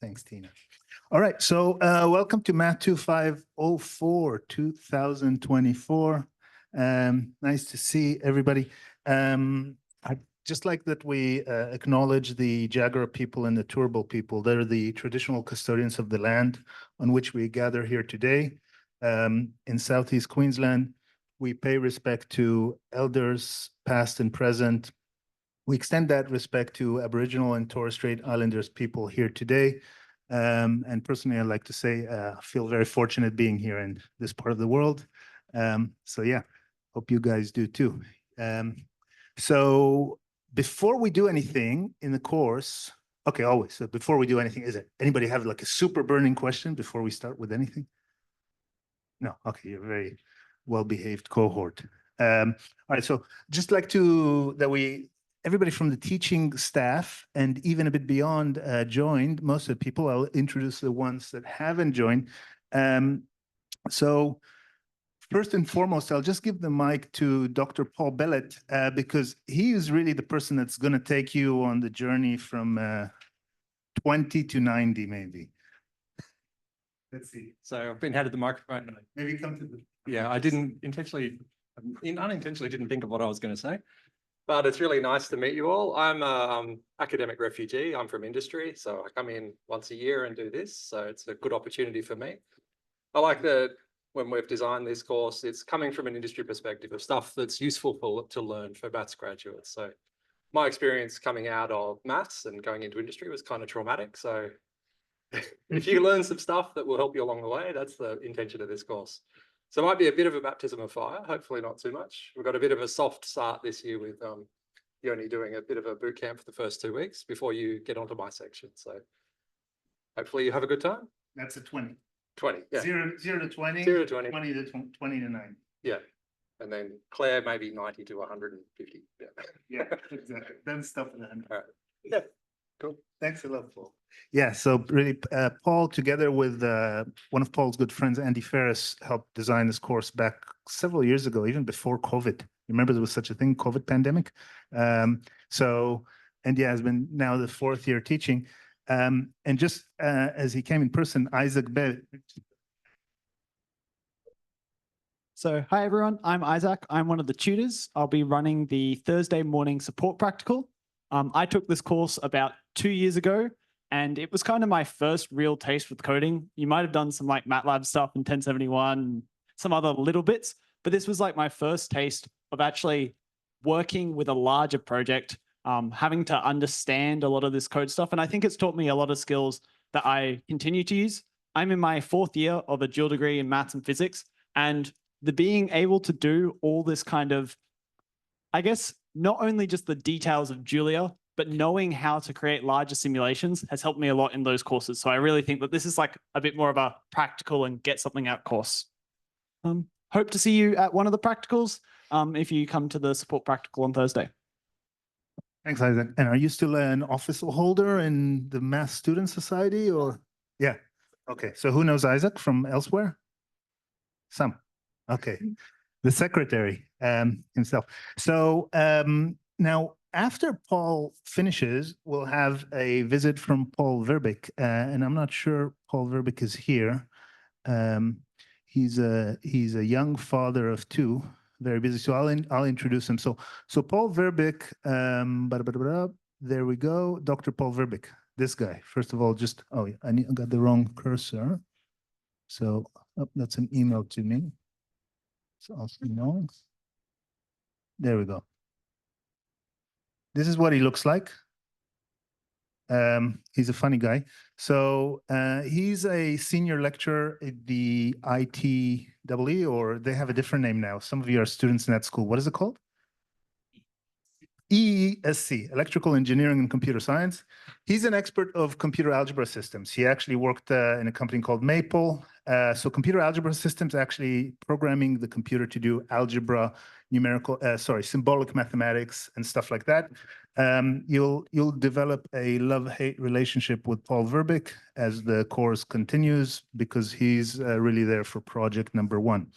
Thanks, Tina. All right, so welcome to Math 2504, 2024. Nice to see everybody. I'd just like that we acknowledge the Jagera people and the Turrbal people. They're the traditional custodians of the land on which we gather here today. In Southeast Queensland, we pay respect to elders, past and present. We extend that respect to Aboriginal and Torres Strait Islanders people here today. And personally, I'd like to say, I feel very fortunate being here in this part of the world. So yeah, hope you guys do too. So before we do anything in the course, okay, always, so before we do anything, anybody have like a super burning question before we start with anything? No, okay, you're a very well-behaved cohort. All right, so just like everybody from the teaching staff and even a bit beyond joined. Most of the people, I'll introduce the ones that haven't joined. So first and foremost, I'll just give the mic to Dr. Paul Bellett because he is really the person that's going to take you on the journey from 20 to 90, maybe. Let's see. So I've been handed the microphone. Maybe come to the... Yeah, I unintentionally didn't think of what I was going to say. But it's really nice to meet you all. I'm an academic refugee. I'm from industry, so I come in once a year and do this. So it's a good opportunity for me. I like that when we've designed this course, it's coming from an industry perspective of stuff that's useful to learn for maths graduates. So my experience coming out of maths and going into industry was kind of traumatic. So if you learn some stuff that will help you along the way, that's the intention of this course. So it might be a bit of a baptism of fire, hopefully not too much. We've got a bit of a soft start this year with you only doing a bit of a boot camp for the first 2 weeks before you get onto my section. So hopefully you have a good time. That's a 20. 20, yeah. 0 to 20. 0 to 20. 20 to 90. Yeah. And then Claire, maybe 90 to 150. Yeah, yeah, exactly. Then stuff in the hand. All right. Yeah. Cool. Thanks a lot, Paul. Yeah, so really, Paul, together with one of Paul's good friends, Andy Ferris, helped design this course back several years ago, even before COVID. Remember there was such a thing, COVID pandemic? So Andy has been now the 4th year teaching. And just as he came in person, Isaac Bell. So, hi everyone, I'm Isaac. I'm one of the tutors. I'll be running the Thursday morning support practical. I took this course about 2 years ago, and it was kind of my first real taste with coding. You might have done some like MATLAB stuff in 1071, some other little bits, but this was like my first taste of actually working with a larger project, having to understand a lot of this code stuff. And I think it's taught me a lot of skills that I continue to use. I'm in my 4th year of a dual degree in maths and physics, and the being able to do all this kind of, I guess, not only just the details of Julia, but knowing how to create larger simulations has helped me a lot in those courses. So I really think that this is like a bit more of a practical and get something out course. Hope to see you at one of the practicals if you come to the support practical on Thursday. Thanks, Isaac. And are you still an office holder in the Math Student Society or? Yeah. Okay. So who knows Isaac from elsewhere? Some. Okay. The secretary himself. So now after Paul finishes, we'll have a visit from Paul Verbeek. And I'm not sure Paul Verbeek is here. He's a young father of 2, very busy. So I'll introduce him. So Paul Verbeek, there we go. Dr. Paul Verbeek, this guy. First of all, I got the wrong cursor. So that's an email to me. So I'll see now. There we go. This is what he looks like. He's a funny guy. So he's a senior lecturer at the ITEE, or they have a different name now. Some of you are students in that school. What is it called? EESC, Electrical Engineering and Computer Science. He's an expert of computer algebra systems. He actually worked in a company called Maple. So computer algebra systems, actually programming the computer to do algebra, symbolic mathematics and stuff like that. You'll develop a love-hate relationship with Paul Verbeek as the course continues because he's really there for project number 1.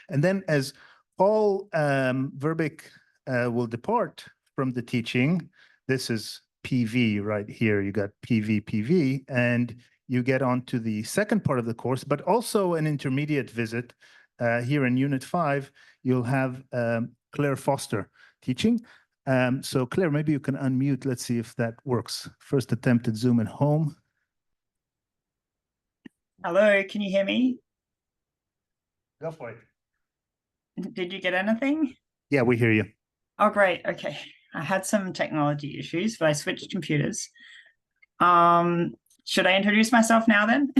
And then as Paul Verbeek will depart from the teaching, this is PV right here. You got PV, and you get onto the second part of the course, but also an intermediate visit. Here in Unit 5, you'll have Claire Foster teaching. So Claire, maybe you can unmute. Let's see if that works. First attempt at Zoom at home. Hello, can you hear me? Go for it. Did you get anything? Yeah, we hear you. Oh, great. Okay. I had some technology issues, but I switched computers. Should I introduce myself now then?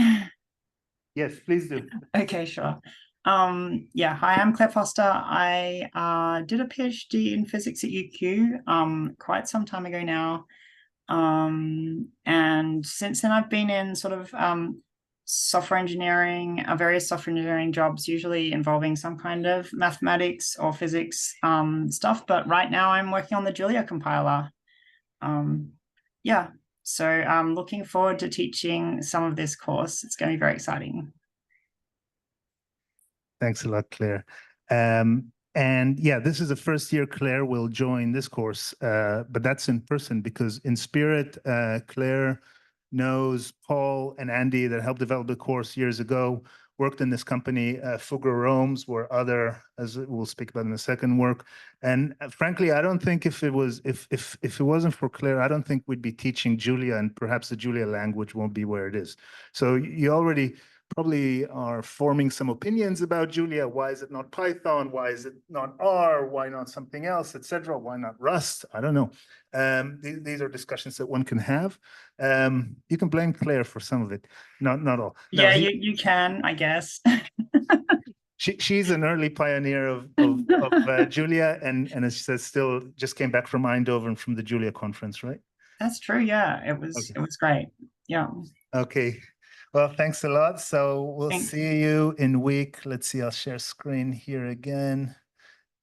Yes, please do. Okay, sure. Yeah, hi, I'm Claire Foster. I did a PhD in physics at UQ quite some time ago now. And since then I've been in sort of software engineering, various software engineering jobs, usually involving some kind of mathematics or physics stuff. But right now I'm working on the Julia compiler. Yeah, so I'm looking forward to teaching some of this course. It's going to be very exciting. Thanks a lot, Claire. And yeah, this is the first year Claire will join this course, but that's in person because in spirit, Claire knows Paul and Andy that helped develop the course years ago, worked in this company, Fugger Rome's, where other, as we'll speak about in a second, work. And frankly, I don't think if it wasn't for Claire, I don't think we'd be teaching Julia, and perhaps the Julia language won't be where it is. So you already probably are forming some opinions about Julia. Why is it not Python? Why is it not R? Why not something else, etc.? Why not Rust? I don't know. These are discussions that one can have. You can blame Claire for some of it, not all. Yeah, you can, I guess. She's an early pioneer of Julia, and as she says, still just came back from Eindhoven from the Julia conference, right? That's true. Yeah, it was great. Yeah. Okay. Well, thanks a lot. So we'll see you in week. Let's see, I'll share screen here again.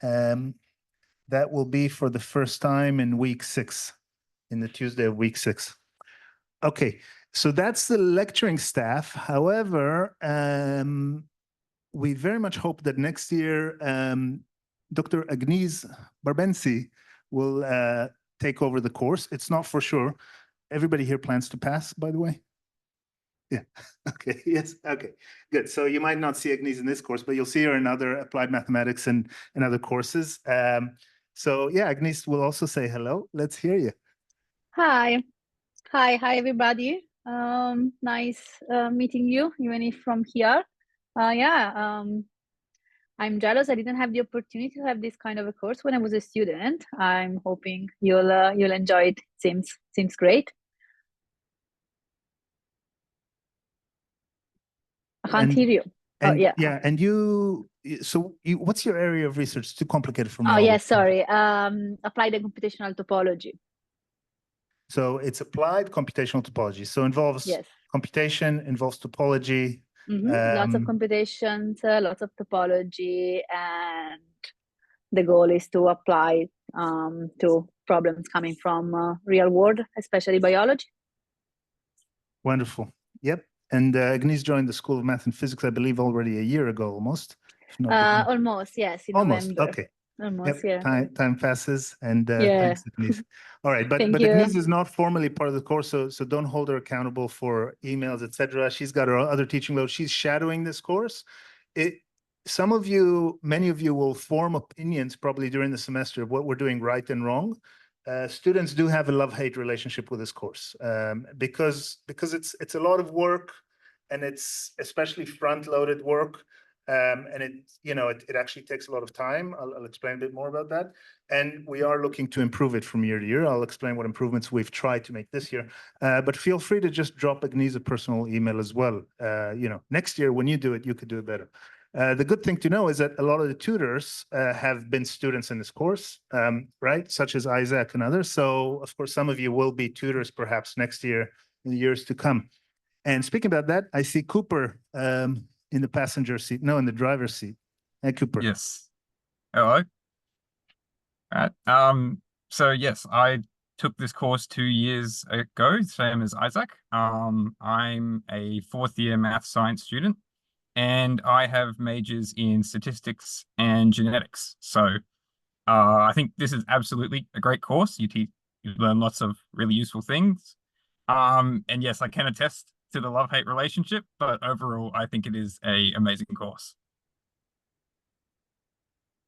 That will be for the first time in week 6, in the Tuesday of week 6. Okay, so that's the lecturing staff. However, we very much hope that next year, Dr. Agnese Barbensi will take over the course. It's not for sure. Everybody here plans to pass, by the way? Yeah. Okay. Yes. Okay. Good. So you might not see Agnese in this course, but you'll see her in other applied mathematics and other courses. So yeah, Agnese will also say hello. Let's hear you. Hi everybody. Nice meeting you, even if from here. I'm jealous I didn't have the opportunity to have this kind of a course when I was a student. I'm hoping you'll enjoy it. Seems great. I can't hear you. And, yeah. And what's your area of research? It's too complicated for me. Oh, yes, sorry. Applied and computational topology. So it's applied computational topology. So involves computation, involves topology. Lots of computations, lots of topology, and the goal is to apply to problems coming from real world, especially biology. Wonderful. Yep. And Agnese joined the School of Math and Physics, I believe, already a year ago, almost. Almost, yes, in November. Okay. Almost, yep. yeah. Time passes, and thanks, Agnese. All right, but Agnese is not formally part of the course, so don't hold her accountable for emails, etc. She's got her other teaching load. She's shadowing this course. Many of you will form opinions probably during the semester of what we're doing right and wrong. Students do have a love-hate relationship with this course because it's a lot of work, and it's especially front-loaded work. And it actually takes a lot of time. I'll explain a bit more about that. And we are looking to improve it from year to year. I'll explain what improvements we've tried to make this year. But feel free to just drop Agnese a personal email as well. Next year when you do it, you could do it better. The good thing to know is that a lot of the tutors have been students in this course, right? Such as Isaac and others. So of course, some of you will be tutors perhaps next year in the years to come. And speaking about that, I see Cooper in the passenger seat. No, in the driver's seat. Hey, Cooper. Yes. Hello. All right. So yes, I took this course 2 years ago, same as Isaac. I'm a 4th year math science student, and I have majors in statistics and genetics. So I think this is absolutely a great course. You you learn lots of really useful things. And yes, I can attest to the love-hate relationship, but overall, I think it is a amazing course.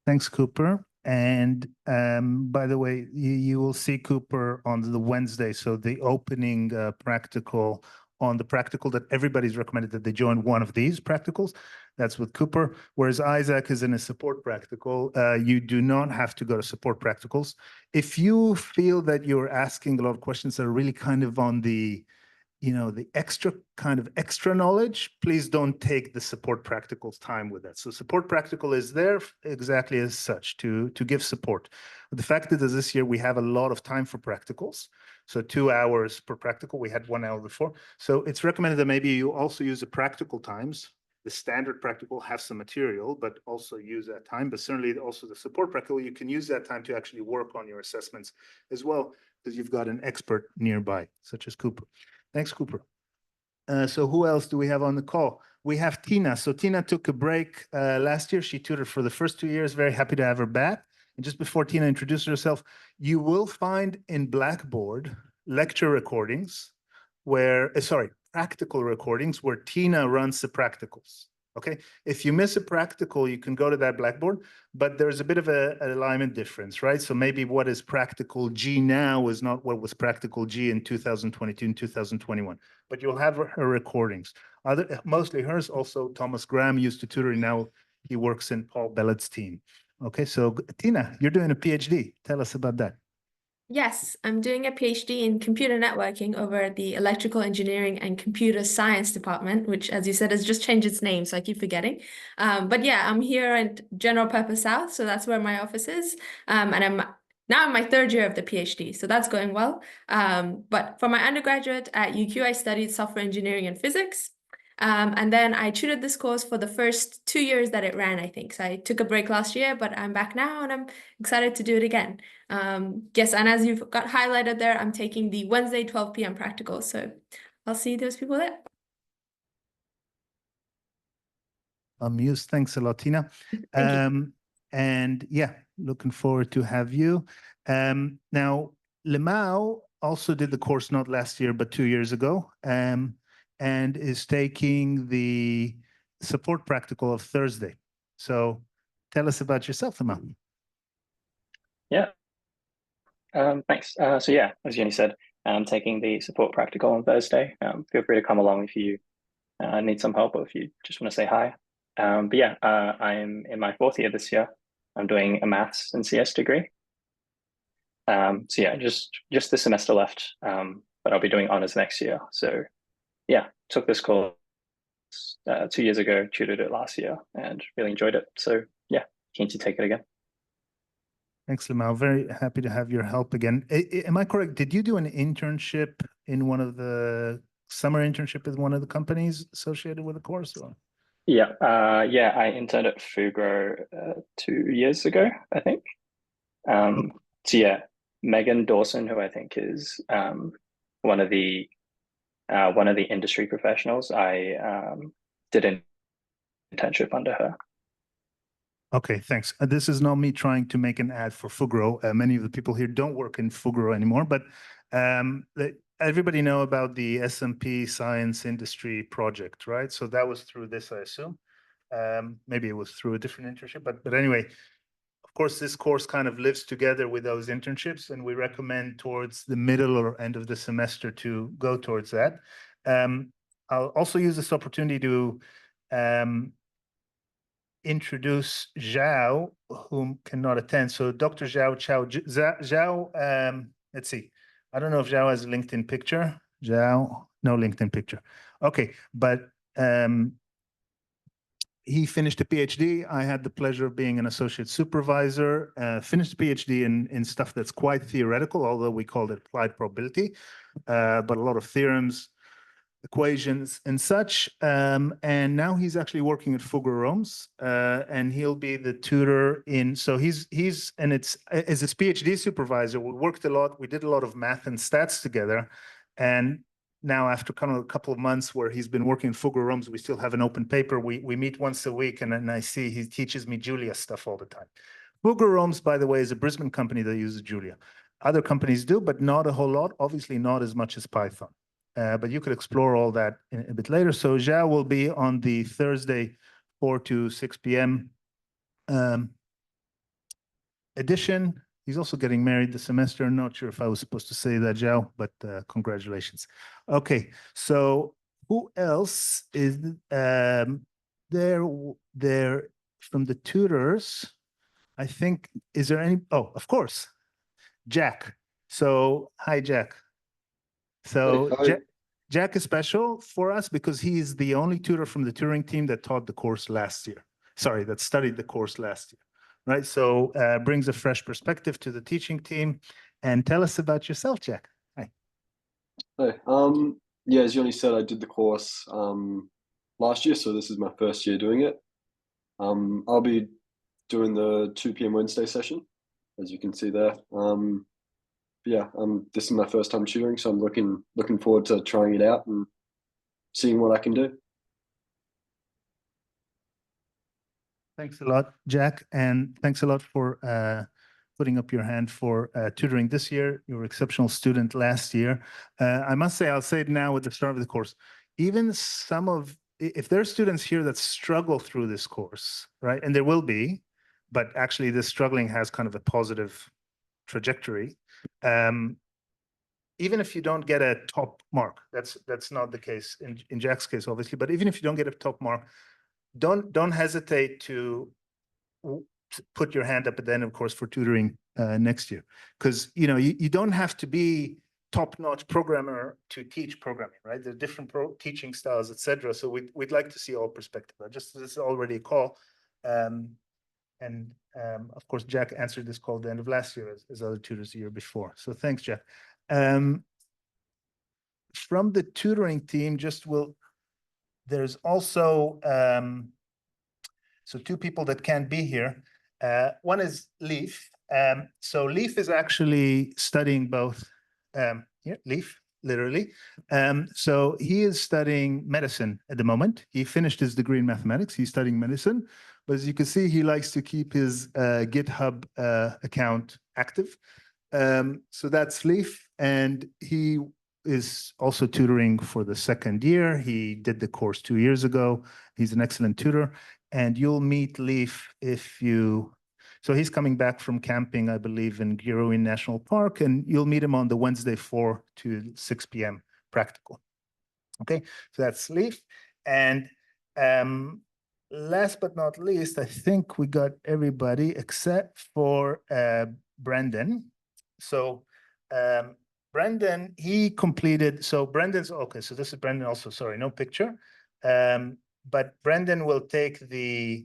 Thanks, Cooper. And by the way, you will see Cooper on the Wednesday. So the opening practical on the practical that everybody's recommended that they join one of these practicals. That's with Cooper. Whereas Isaac is in a support practical. You do not have to go to support practicals. If you feel that you're asking a lot of questions that are really kind of on the the extra knowledge, please don't take the support practicals time with that. So support practical is there exactly as such to give support. The fact that this year we have a lot of time for practicals, so 2 hours per practical, we had 1 hour before. So it's recommended that maybe you also use the practical times. The standard practical has some material, but also use that time. But certainly also the support practical, you can use that time to actually work on your assessments as well, because you've got an expert nearby, such as Cooper. Thanks, Cooper. So who else do we have on the call? We have Tina. So Tina took a break last year. She tutored for the first 2 years. Very happy to have her back. And just before Tina introduces herself, you will find in Blackboard lecture recordings where, practical recordings where Tina runs the practicals. Okay, if you miss a practical, you can go to that Blackboard, but there's a bit of an alignment difference, right? So maybe what is practical G now is not what was practical G in 2022 and 2021, but you'll have her recordings. Mostly hers. Also, Thomas Graham used to tutor, and now he works in Paul Bellett's team. Okay, so Tina, you're doing a PhD. Tell us about that. Yes, I'm doing a PhD in computer networking over at the Electrical Engineering and Computer Science Department, which, as you said, has just changed its name, so I keep forgetting. But yeah, I'm here at General Purpose South, so that's where my office is. And I'm now in my 3rd year of the PhD, so that's going well. But for my undergraduate at UQ, I studied software engineering and physics. And then I tutored this course for the first 2 years that it ran, I think. So I took a break last year, but I'm back now and I'm excited to do it again. Yes, and as you've got highlighted there, I'm taking the Wednesday 12 p.m. practical. So I'll see those people there. Amused. Thanks a lot, Tina. And yeah, looking forward to have you. Now, Lemao also did the course not last year, but 2 years ago. And is taking the support practical of Thursday. So tell us about yourself, Lemao. Yeah, thanks. So yeah, as Yoni said, I'm taking the support practical on Thursday. Feel free to come along if you need some help or if you just want to say hi. But yeah, I'm in my 4th year this year. I'm doing a maths and CS degree. So yeah, just this semester left, but I'll be doing honors next year. So yeah, took this course 2 years ago, tutored it last year, and really enjoyed it. So yeah, keen to take it again. Thanks, Lemao. Very happy to have your help again. Am I correct? Did you do an internship in one of the summer internship with one of the companies associated with the course? Or? Yeah, I interned at Fugro 2 years ago, I think. So yeah, Megan Dawson, who I think is one of the industry professionals, I did an internship under her. Okay, thanks. This is not me trying to make an ad for Fugro. Many of the people here don't work in Fugro anymore, but everybody know about the S&P Science Industry Project, right? So that was through this, I assume. Maybe it was through a different internship, but anyway, of course, this course kind of lives together with those internships, and we recommend towards the middle or end of the semester to go towards that. I'll also use this opportunity to introduce Zhao, whom cannot attend. So Dr. Zhao, let's see. I don't know if Zhao has a LinkedIn picture. Zhao, no LinkedIn picture. Okay, but he finished a PhD. I had the pleasure of being an associate supervisor, finished a PhD in stuff that's quite theoretical, although we called it applied probability, but a lot of theorems, equations and such. And now he's actually working at Fugro and he'll be the tutor so he's and it's as his PhD supervisor, we worked a lot. We did a lot of math and stats together. And now after kind of a couple of months where he's been working in Fugro, we still have an open paper. We meet once a week and I see he teaches me Julia stuff all the time. Fugro, by the way, is a Brisbane company that uses Julia. Other companies do, but not a whole lot, obviously not as much as Python. But you could explore all that a bit later. So Zhao will be on the Thursday, 4 to 6 p.m. Edition. He's also getting married this semester. Not sure if I was supposed to say that, Zhao, but congratulations. Okay, so who else is there from the tutors? I think, is there any? Oh, of course, Jack. So, hi, Jack. So, Hey, hi. Jack is special for us because he's the only tutor from the tutoring team that taught the course last year. Sorry, that studied the course last year, right? So, brings a fresh perspective to the teaching team. And tell us about yourself, Jack. Hi. Hey, yeah, as Yoni said, I did the course last year, so this is my first year doing it. I'll be doing the 2 p.m. Wednesday session, as you can see there. Yeah, this is my first time tutoring, so I'm looking forward to trying it out and seeing what I can do. Thanks a lot, Jack, and thanks a lot for putting up your hand for tutoring this year. You were an exceptional student last year. I must say, I'll say it now at the start of the course, even if there are students here that struggle through this course, right, and there will be, but actually this struggling has kind of a positive trajectory. Even if you don't get a top mark, that's not the case in Jack's case, obviously, but even if you don't get a top mark, don't hesitate to put your hand up at the end, of course, for tutoring next year, because you don't have to be top-notch programmer to teach programming, right? There are different teaching styles, etc. So we'd like to see all perspective. Just this is already a call, and of course, Jack answered this call at the end of last year, as other tutors the year before. So thanks, Jack. From the tutoring team, there's also so 2 people that can't be here. One is Leaf. So Leaf is actually studying both. Here, Leaf, literally. So he is studying medicine at the moment. He finished his degree in mathematics. He's studying medicine. But as you can see, he likes to keep his GitHub account active. So that's Leaf. And he is also tutoring for the 2nd year. He did the course 2 years ago. He's an excellent tutor. And you'll meet Leaf so he's coming back from camping, I believe, in Giroin National Park, and you'll meet him on the Wednesday 4 to 6 p.m. practical. Okay, so that's Leaf. And last but not least, I think we got everybody except for Brendan. So Brendan, he completed, so Brendan's, okay, so this is Brendan also, sorry, no picture. But Brendan will take the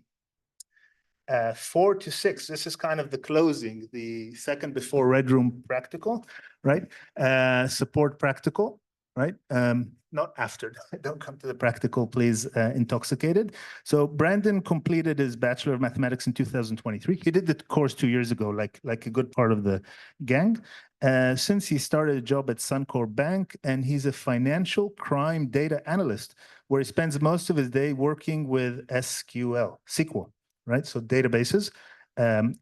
4 to 6. This is kind of the closing, the second before Red Room practical, right? Support practical, right? Not after. Don't come to the practical, please, intoxicated. So Brandon completed his Bachelor of Mathematics in 2023. He did the course 2 years ago, like a good part of the gang. Since he started a job at Suncor Bank, and he's a financial crime data analyst, where he spends most of his day working with SQL, right? So databases.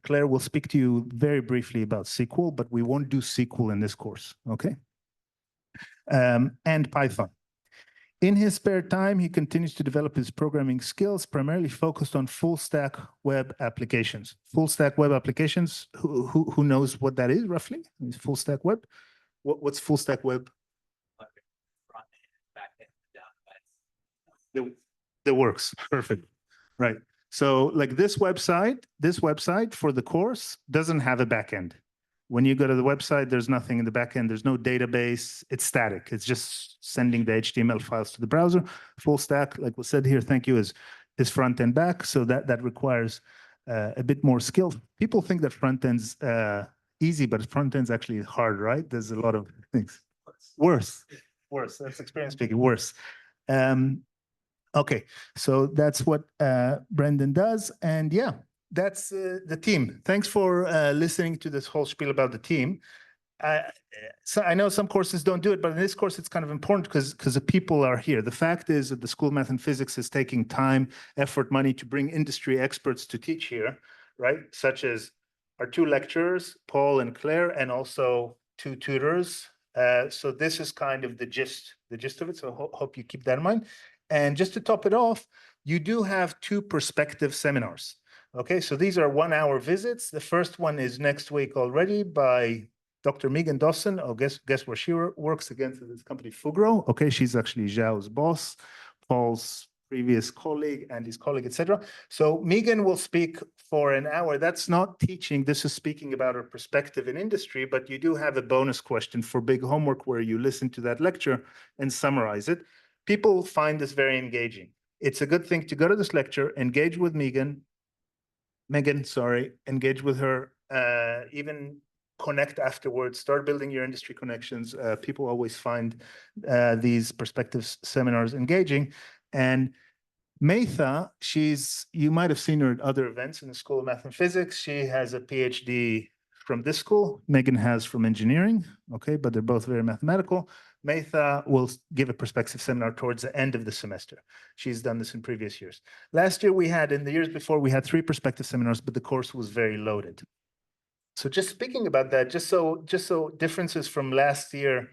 Claire will speak to you very briefly about SQL, but we won't do SQL in this course, okay? And Python. In his spare time, he continues to develop his programming skills, primarily focused on full-stack web applications. Full-stack web applications, who knows what that is, roughly? Full-stack web? What's full-stack web? The works, perfect, right. So like this website for the course doesn't have a backend. When you go to the website, there's nothing in the backend. There's no database. It's static. It's just sending the HTML files to the browser. Full stack, like was said here, thank you, is front and back. So that requires a bit more skill. People think that front end's easy, but front end's actually hard, right? There's a lot of things. Worse. That's experience speaking. Worse. Okay, so that's what Brendan does. And yeah, that's the team. Thanks for listening to this whole spiel about the team. So I know some courses don't do it, but in this course, it's kind of important because the people are here. The fact is that the School of Math and Physics is taking time, effort, money to bring industry experts to teach here, right? Such as our two lecturers, Paul and Claire, and also two tutors. So this is kind of the gist of it. So hope you keep that in mind. And just to top it off, you do have two perspective seminars. Okay, so these are 1 hour visits. The first one is next week already by Dr. Megan Dawson. Oh, guess where she works again for this company, Fugro. Okay, she's actually Zhao's boss, Paul's previous colleague and his colleague, etc. So Megan will speak for an hour. That's not teaching. This is speaking about her perspective in industry, but you do have a bonus question for big homework where you listen to that lecture and summarize it. People find this very engaging. It's a good thing to go to this lecture, engage with Megan, engage with her, even connect afterwards, start building your industry connections. People always find these perspectives seminars engaging. And Metha, you might have seen her at other events in the School of Math and Physics. She has a PhD from this school. Megan has from engineering, okay, but they're both very mathematical. Metha will give a perspective seminar towards the end of the semester. She's done this in previous years. Last year in the years before, we had 3 perspective seminars, but the course was very loaded. So just speaking about that, just so differences from last year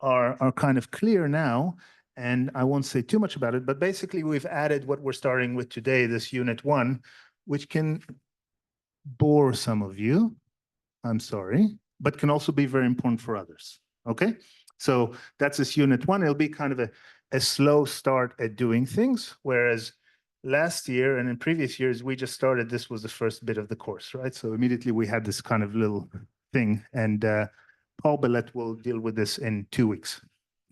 are kind of clear now, and I won't say too much about it, but basically we've added what we're starting with today, this unit 1, which can bore some of you, I'm sorry, but can also be very important for others, okay? So that's this unit 1. It'll be kind of a slow start at doing things, whereas last year and in previous years, we just started, this was the first bit of the course, right? So immediately we had this kind of little thing, and Paul Bellette will deal with this in 2 weeks,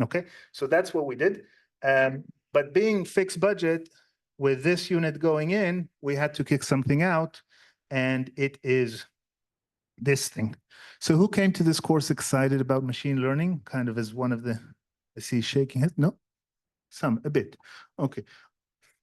okay? So that's what we did. But being fixed budget, with this unit going in, we had to kick something out, and it is this thing. So who came to this course excited about machine learning? Kind of as one of the, I see shaking head. No, a bit. Okay.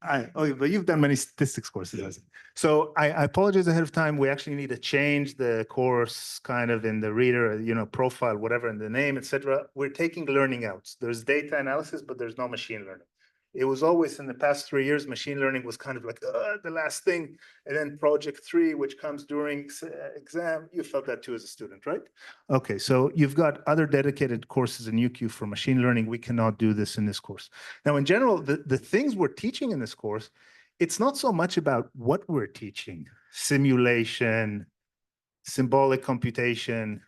But you've done many statistics courses. So I apologize ahead of time. We actually need to change the course kind of in the reader, profile, whatever, in the name, etc. We're taking learning out. There's data analysis, but there's no machine learning. It was always in the past 3 years, machine learning was kind of like the last thing. And then project 3, which comes during exam, you felt that too as a student, right? Okay, so you've got other dedicated courses in UQ for machine learning. We cannot do this in this course. Now, in general, the things we're teaching in this course, it's not so much about what we're teaching, simulation, symbolic computation,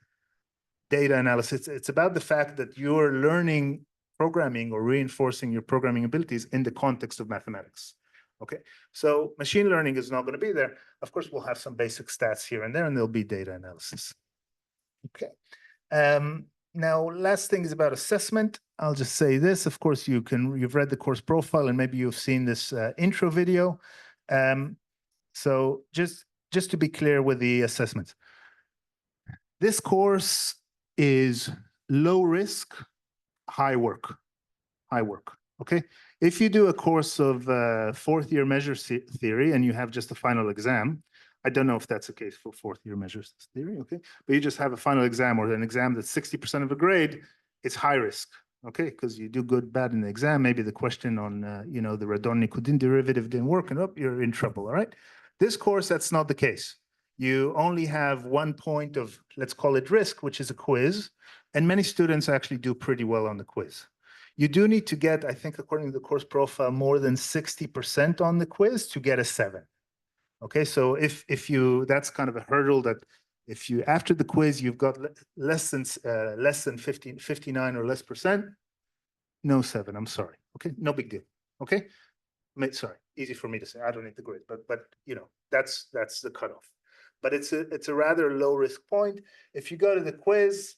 data analysis. It's about the fact that you're learning programming or reinforcing your programming abilities in the context of mathematics. Okay, so machine learning is not going to be there. Of course, we'll have some basic stats here and there, and there'll be data analysis. Okay. Now, last thing is about assessment. I'll just say this. Of course, you've read the course profile, and maybe you've seen this intro video. So just to be clear with the assessments, this course is low risk, high work, okay? If you do a course of 4th year measure theory and you have just a final exam, I don't know if that's the case for 4th year measures theory, okay? But you just have a final exam or an exam that's 60% of a grade, it's high risk, okay? Because you do good, bad in the exam, maybe the question on, the Radon-Nikodym derivative didn't work, and you're in trouble, all right? This course, that's not the case. You only have 1 point of, let's call it risk, which is a quiz. And many students actually do pretty well on the quiz. You do need to get, I think, according to the course profile, more than 60% on the quiz to get a 7. Okay, so if that's kind of a hurdle that if you, after the quiz, you've got less than 59 or less percent, no 7, I'm sorry. Okay, no big deal. Okay, sorry, easy for me to say, I don't need the grade, but that's the cutoff. But it's a rather low risk point. If you go to the quiz,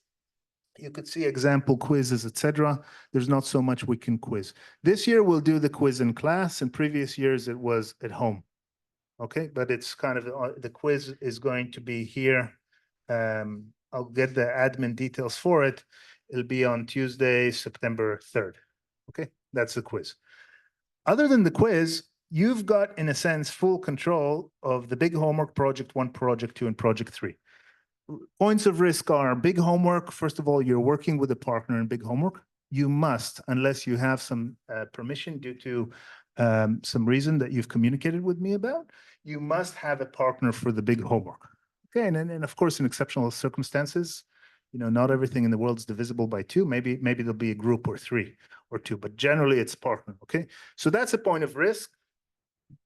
you could see example quizzes, etc. There's not so much we can quiz. This year we'll do the quiz in class. In previous years it was at home. Okay, but it's kind of the quiz is going to be here. I'll get the admin details for it. It'll be on Tuesday, September 3rd. Okay, that's the quiz. Other than the quiz, you've got, in a sense, full control of the big homework, project 1, project 2, and project 3. Points of risk are big homework. First of all, you're working with a partner in big homework. You must, unless you have some permission due to some reason that you've communicated with me about, you must have a partner for the big homework. Okay, and of course, in exceptional circumstances, not everything in the world is divisible by two. Maybe there'll be a group or three or two, but generally it's partner. Okay, so that's a point of risk.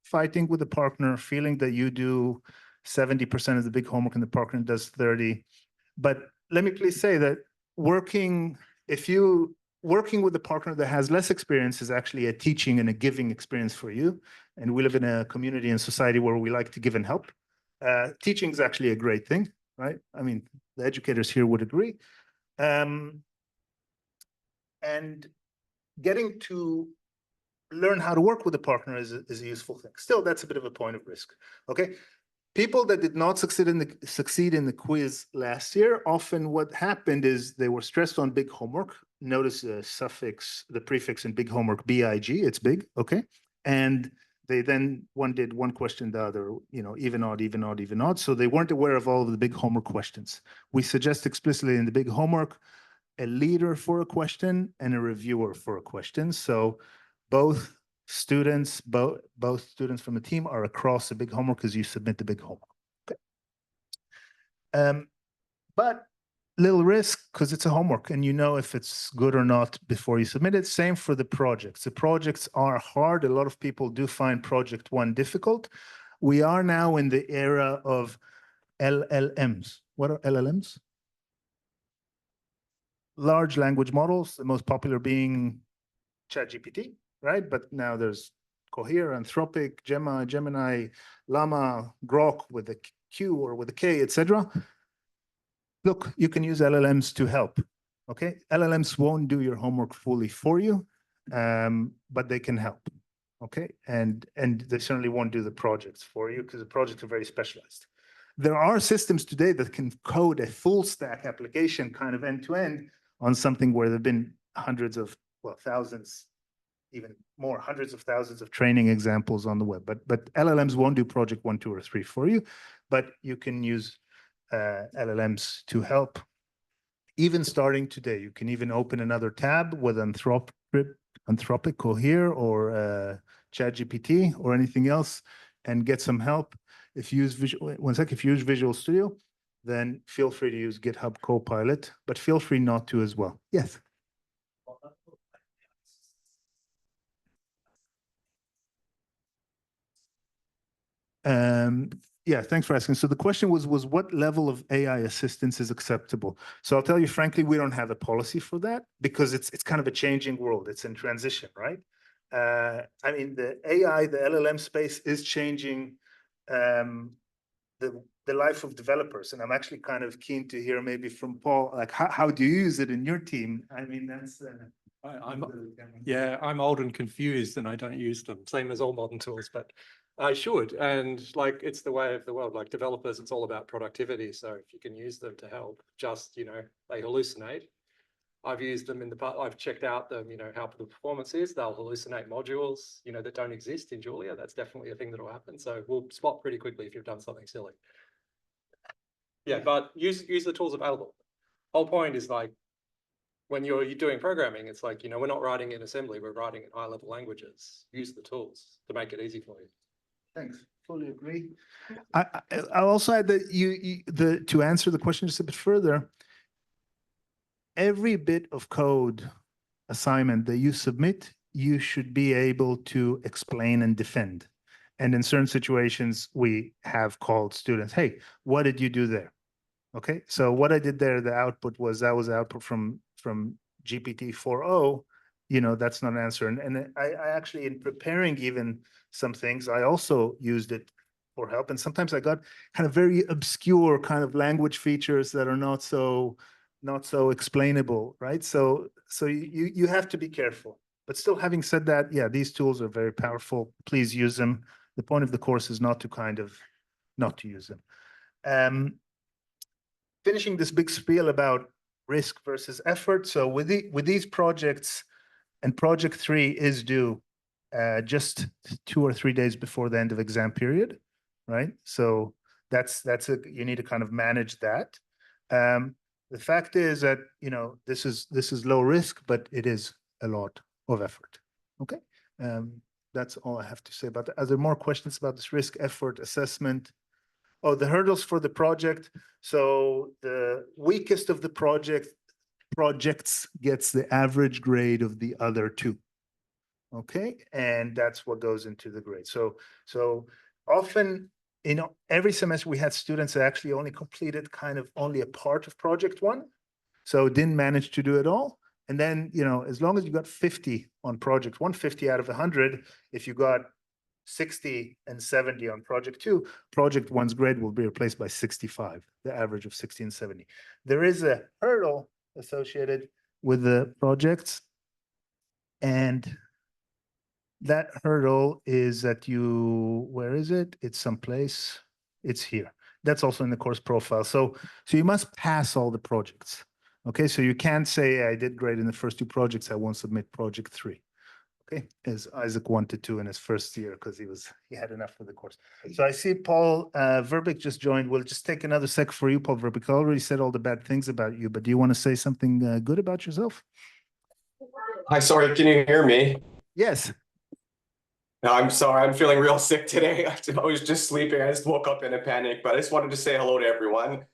Fighting with the partner, feeling that you do 70% of the big homework and the partner does 30. But let me please say that working with a partner that has less experience is actually a teaching and a giving experience for you. And we live in a community and society where we like to give and help. Teaching is actually a great thing, right? I mean, the educators here would agree. And getting to learn how to work with a partner is a useful thing. Still, that's a bit of a point of risk. Okay. People that did not succeed in the quiz last year, often what happened is they were stressed on big homework. Notice the prefix in big homework, BIG, it's big, okay? And they then one did one question, the other, even odd, even odd, even odd. So they weren't aware of all of the big homework questions. We suggest explicitly in the big homework, a leader for a question and a reviewer for a question. So both students from the team are across the big homework as you submit the big homework. Okay. But little risk because it's a homework and if it's good or not before you submit it. Same for the projects. The projects are hard. A lot of people do find project one difficult. We are now in the era of LLMs. What are LLMs? Large language models, the most popular being ChatGPT, right? But now there's Cohere, Anthropic, Gemini, Llama, Grok with a Q or with a K, etc. Look, you can use LLMs to help. Okay, LLMs won't do your homework fully for you, but they can help. Okay, and they certainly won't do the projects for you because the projects are very specialized. There are systems today that can code a full stack application kind of end to end on something where there've been thousands, even more, hundreds of thousands of training examples on the web. But LLMs won't do project 1, 2, or 3 for you, but you can use LLMs to help. Even starting today, you can even open another tab with Anthropic, Cohere, or ChatGPT, or anything else, and get some help. If you use Visual Studio, then feel free to use GitHub Copilot, but feel free not to as well. Yes. Yeah, thanks for asking. So the question was what level of AI assistance is acceptable? So I'll tell you frankly, we don't have a policy for that because it's kind of a changing world. It's in transition, right? I mean, the AI, the LLM space is changing the life of developers. And I'm actually kind of keen to hear maybe from Paul, like how do you use it in your team? I mean, that's... I'm old and confused and I don't use them. Same as all modern tools, but I should. And it's the way of the world. Like developers, it's all about productivity. So if you can use them to help, just, they hallucinate. I've used them in the past. I've checked out them, how the performance is. They'll hallucinate modules, that don't exist in Julia. That's definitely a thing that will happen. So we'll spot pretty quickly if you've done something silly. Yeah, but use the tools available. Whole point is when you're doing programming, it's we're not writing in assembly, we're writing in high-level languages. Use the tools to make it easy for you. Thanks. Fully agree. I'll also add that to answer the question just a bit further, every bit of code assignment that you submit, you should be able to explain and defend. And in certain situations, we have called students, hey, what did you do there? Okay, so what I did there, the output was output from GPT 4.0. That's not an answer. And I actually, in preparing even some things, I also used it for help. And sometimes I got kind of very obscure kind of language features that are not so explainable, right? So you have to be careful. But still, having said that, yeah, these tools are very powerful. Please use them. The point of the course is not to use them. Finishing this big spiel about risk versus effort. So with these projects, and project 3 is due just 2 or 3 days before the end of exam period, right? So you need to kind of manage that. The fact is that this is low risk, but it is a lot of effort. Okay, that's all I have to say about that. Are there more questions about this risk effort assessment? Oh, the hurdles for the project. So the weakest of the projects gets the average grade of the other two. Okay, and that's what goes into the grade. So often, every semester we had students that actually only completed kind of only a part of project one, so didn't manage to do it all. And then, as long as you got 50 on project 150 out of 100, if you got 60 and 70 on project two, project one's grade will be replaced by 65, the average of 60 and 70. There is a hurdle associated with the projects, and that hurdle is that where is it? It's someplace, it's here. That's also in the course profile. So you must pass all the projects. Okay, so you can't say I did great in the first two projects, I won't submit project three. Okay, as Isaac wanted to in his first year because he had enough for the course. So I see Paul Verbeek just joined. We'll just take another sec for you, Paul Verbeek. I already said all the bad things about you, but do you want to say something good about yourself? Hi, sorry, can you hear me? Yes. No, I'm sorry, I'm feeling real sick today. I was just sleeping. I just woke up in a panic, but I just wanted to say hello to everyone.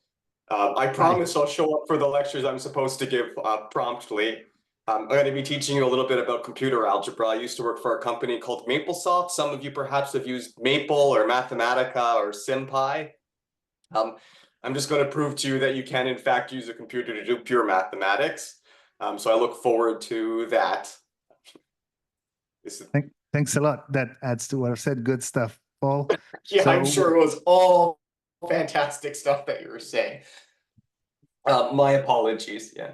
I promise I'll show up for the lectures I'm supposed to give promptly. I'm going to be teaching you a little bit about computer algebra. I used to work for a company called MapleSoft. Some of you perhaps have used Maple or Mathematica or SymPy. I'm just going to prove to you that you can, in fact, use a computer to do pure mathematics. So I look forward to that. Thanks a lot. That adds to what I've said. Good stuff, Paul. Yeah, I'm sure it was all fantastic stuff that you were saying. My apologies. Yeah.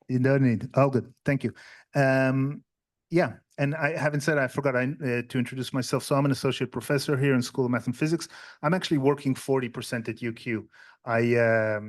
You don't need. Oh, good. Thank you. Yeah, and I haven't said, I forgot to introduce myself. So I'm an associate professor here in School of Math and Physics. I'm actually working 40% at UQ. I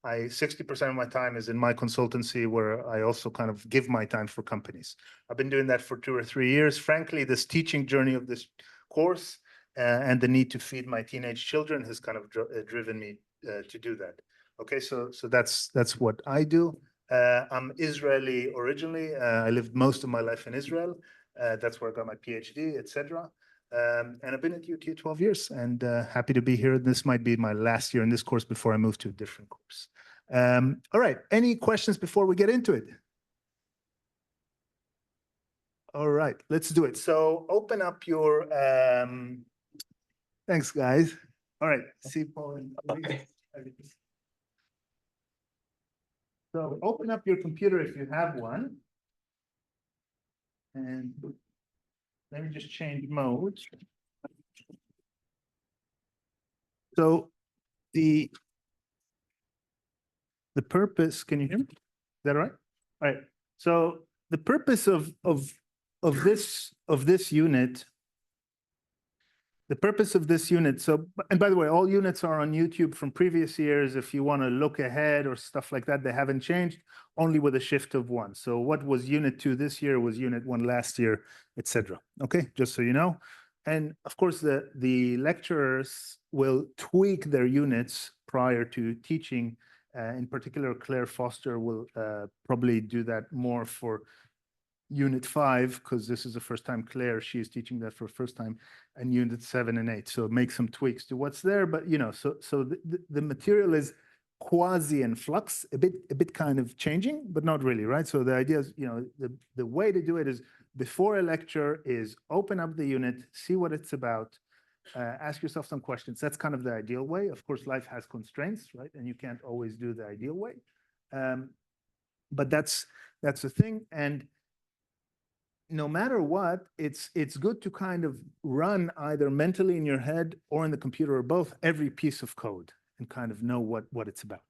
60% of my time is in my consultancy, where I also kind of give my time for companies. I've been doing that for 2 or 3 years. Frankly, this teaching journey of this course and the need to feed my teenage children has kind of driven me to do that. Okay, so that's what I do. I'm Israeli originally. I lived most of my life in Israel. That's where I got my PhD, etc. And I've been at UQ 12 years and happy to be here. This might be my last year in this course before I move to a different course. All right, any questions before we get into it? All right, let's do it. So open up your, thanks guys. All right, see Paul. So open up your computer if you have one. And let me just change modes. So the purpose, can you hear me? Is that all right? All right. So the purpose of this unit, so, and by the way, all units are on YouTube from previous years. If you want to look ahead or stuff like that, they haven't changed, only with a shift of 1. So what was unit 2 this year was unit 1 last year, etc. Okay, just so you know. And of course, the lecturers will tweak their units prior to teaching. In particular, Claire Foster will probably do that more for Unit 5, because this is the first time she is teaching that for the first time, and Unit 7 and 8. So make some tweaks to what's there, but so the material is quasi in flux, a bit kind of changing, but not really, right? So the idea is, the way to do it is before a lecture is open up the unit, see what it's about, ask yourself some questions. That's kind of the ideal way. Of course, life has constraints, right? And you can't always do the ideal way. But that's the thing. And no matter what, it's good to kind of run either mentally in your head or in the computer or both every piece of code and kind of know what it's about.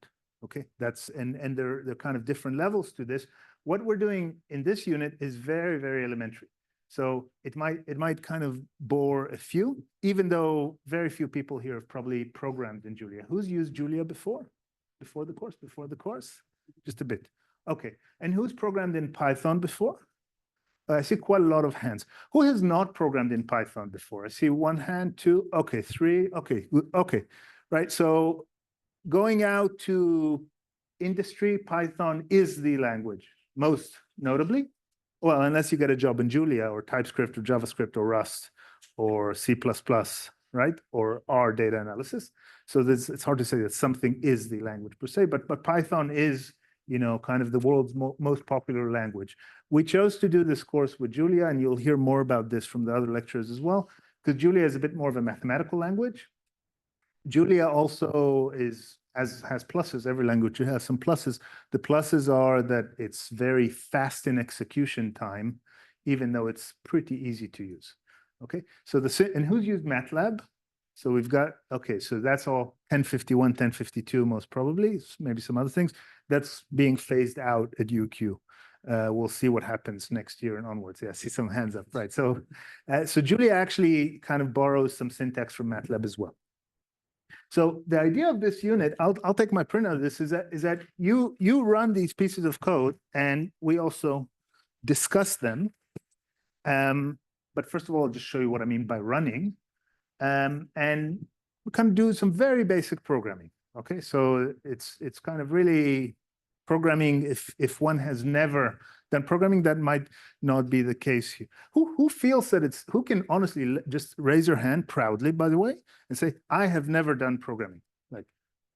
Okay, that's and there are kind of different levels to this. What we're doing in this unit is very, very elementary. So it might kind of bore a few, even though very few people here have probably programmed in Julia. Who's used Julia before? Before the course? Just a bit. Okay, and who's programmed in Python before? I see quite a lot of hands. Who has not programmed in Python before? I see 1 hand, 2, okay, 3, okay, right? So going out to industry, Python is the language, most notably. Well, unless you get a job in Julia or TypeScript or JavaScript or Rust or C++, right? Or R data analysis. So this, it's hard to say that something is the language per se, but Python is, you know, kind of the world's most popular language. We chose to do this course with Julia, and you'll hear more about this from the other lecturers as well, because Julia is a bit more of a mathematical language. Julia also has pluses. Every language has some pluses. The pluses are that it's very fast in execution time, even though it's pretty easy to use. Okay, so and who's used MATLAB? So we've got, okay, so that's all 1051, 1052 most probably, maybe some other things. That's being phased out at UQ. We'll see what happens next year and onwards. Yeah, I see some hands up, right? So, so Julia actually kind of borrows some syntax from MATLAB as well. So the idea of this unit, I'll take my print out of this, is that you run these pieces of code and we also discuss them. But first of all, I'll just show you what I mean by running. And we kind of do some very basic programming. Okay, so it's kind of really programming. If one has never done programming, that might not be the case here. Who feels that it's, who can honestly just raise your hand proudly, by the way, and say, I have never done programming. Like,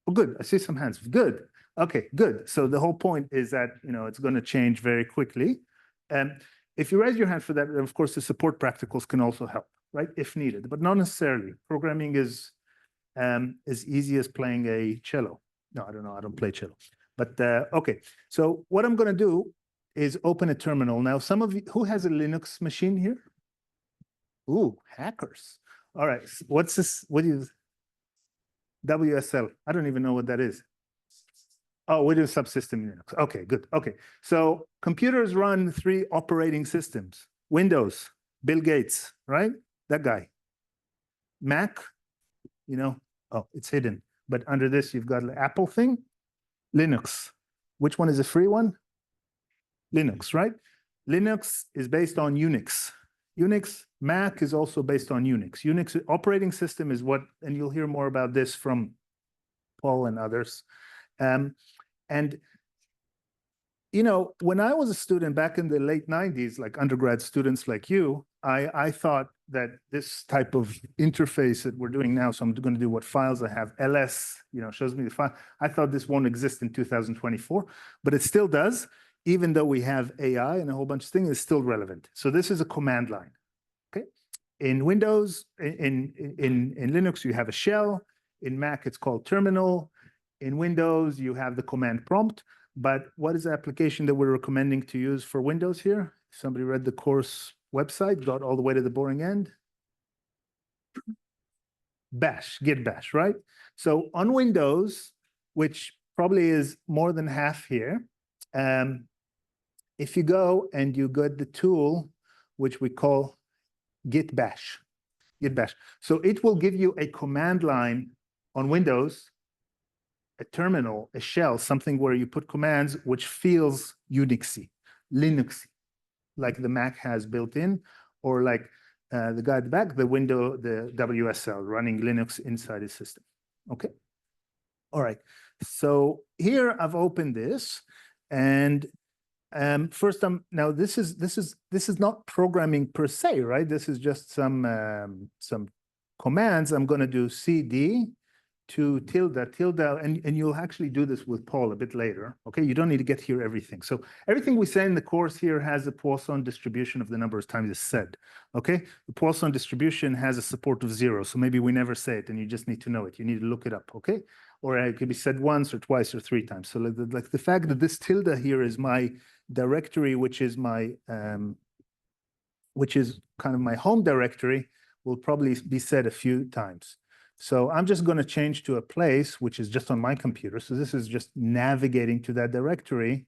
oh, good, I see some hands. Good. Okay, good. So the whole point is that, you know, it's going to change very quickly. And if you raise your hand for that, of course, the support practicals can also help, right, if needed, but not necessarily. Programming is as easy as playing a cello. No, I don't know. I don't play cello. But okay, so what I'm going to do is open a terminal. Now, some of you, who has a Linux machine here? Ooh, hackers. All right, what's this? What is WSL? I don't even know what that is. Oh, we do subsystem Linux. Okay, good. Okay, so computers run 3 operating systems. Windows, Bill Gates, right? That guy. Mac, you know, oh, it's hidden. But under this, you've got the Apple thing. Linux. Which one is a free one? Linux, right? Linux is based on Unix. Unix, Mac is also based on Unix. Unix operating system is what, and you'll hear more about this from Paul and others. And, you know, when I was a student back in the late 90s, like undergrad students like you, I thought that this type of interface that we're doing now, so I'm going to do what files I have, ls, you know, shows me the file. I thought this won't exist in 2024, but it still does. Even though we have AI and a whole bunch of things, it's still relevant. So this is a command line, okay? In Windows, in Linux, you have a shell. In Mac, it's called terminal. In Windows, you have the command prompt. But what is the application that we're recommending to use for Windows here? Somebody read the course website, got all the way to the boring end. Bash, git bash, right? So on Windows, which probably is more than half here, if you go and you get the tool, which we call git bash. So it will give you a command line on Windows, a terminal, a shell, something where you put commands which feels Unixy, Linuxy, like the Mac has built in, or like the guy at the back, the WSL running Linux inside his system. Okay. All right. So here I've opened this, and first, now this is not programming per se, right? This is just some commands. I'm going to do cd to tilde, and you'll actually do this with Paul a bit later. Okay, you don't need to get here everything. So everything we say in the course here has a Poisson distribution of the number of times it's said. Okay, the Poisson distribution has a support of 0, so maybe we never say it, and you just need to know it. You need to look it up. Okay, or it could be said once or twice or 3 times. So like the fact that this tilde here is my directory, which is my which is kind of my home directory, will probably be said a few times. So I'm just going to change to a place which is just on my computer. So this is just navigating to that directory,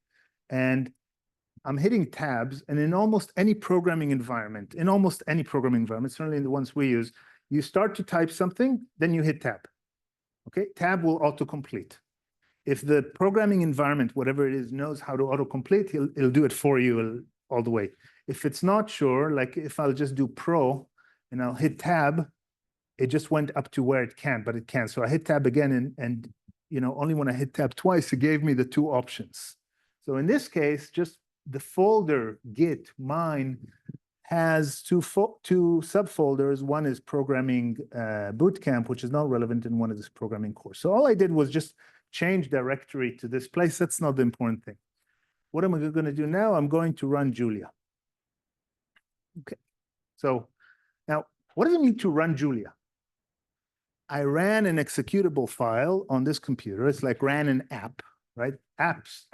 and I'm hitting tabs. And in almost any programming environment, certainly in the ones we use, you start to type something, then you hit tab. Okay, tab will autocomplete. If the programming environment, whatever it is, knows how to autocomplete, it'll do it for you all the way. If it's not sure, like if I'll just do pro and I'll hit tab, it just went up to where it can, but it can't. So I hit tab again, and you know, only when I hit tab twice, it gave me the 2 options. So in this case, just the folder git mine has two subfolders. One is programming bootcamp, which is not relevant, and one is this programming course. So all I did was just change directory to this place. That's not the important thing. What am I going to do now? I'm going to run Julia. Okay. So now, what does it mean to run Julia? I ran an executable file on this computer. It's like ran an app, right? Apps,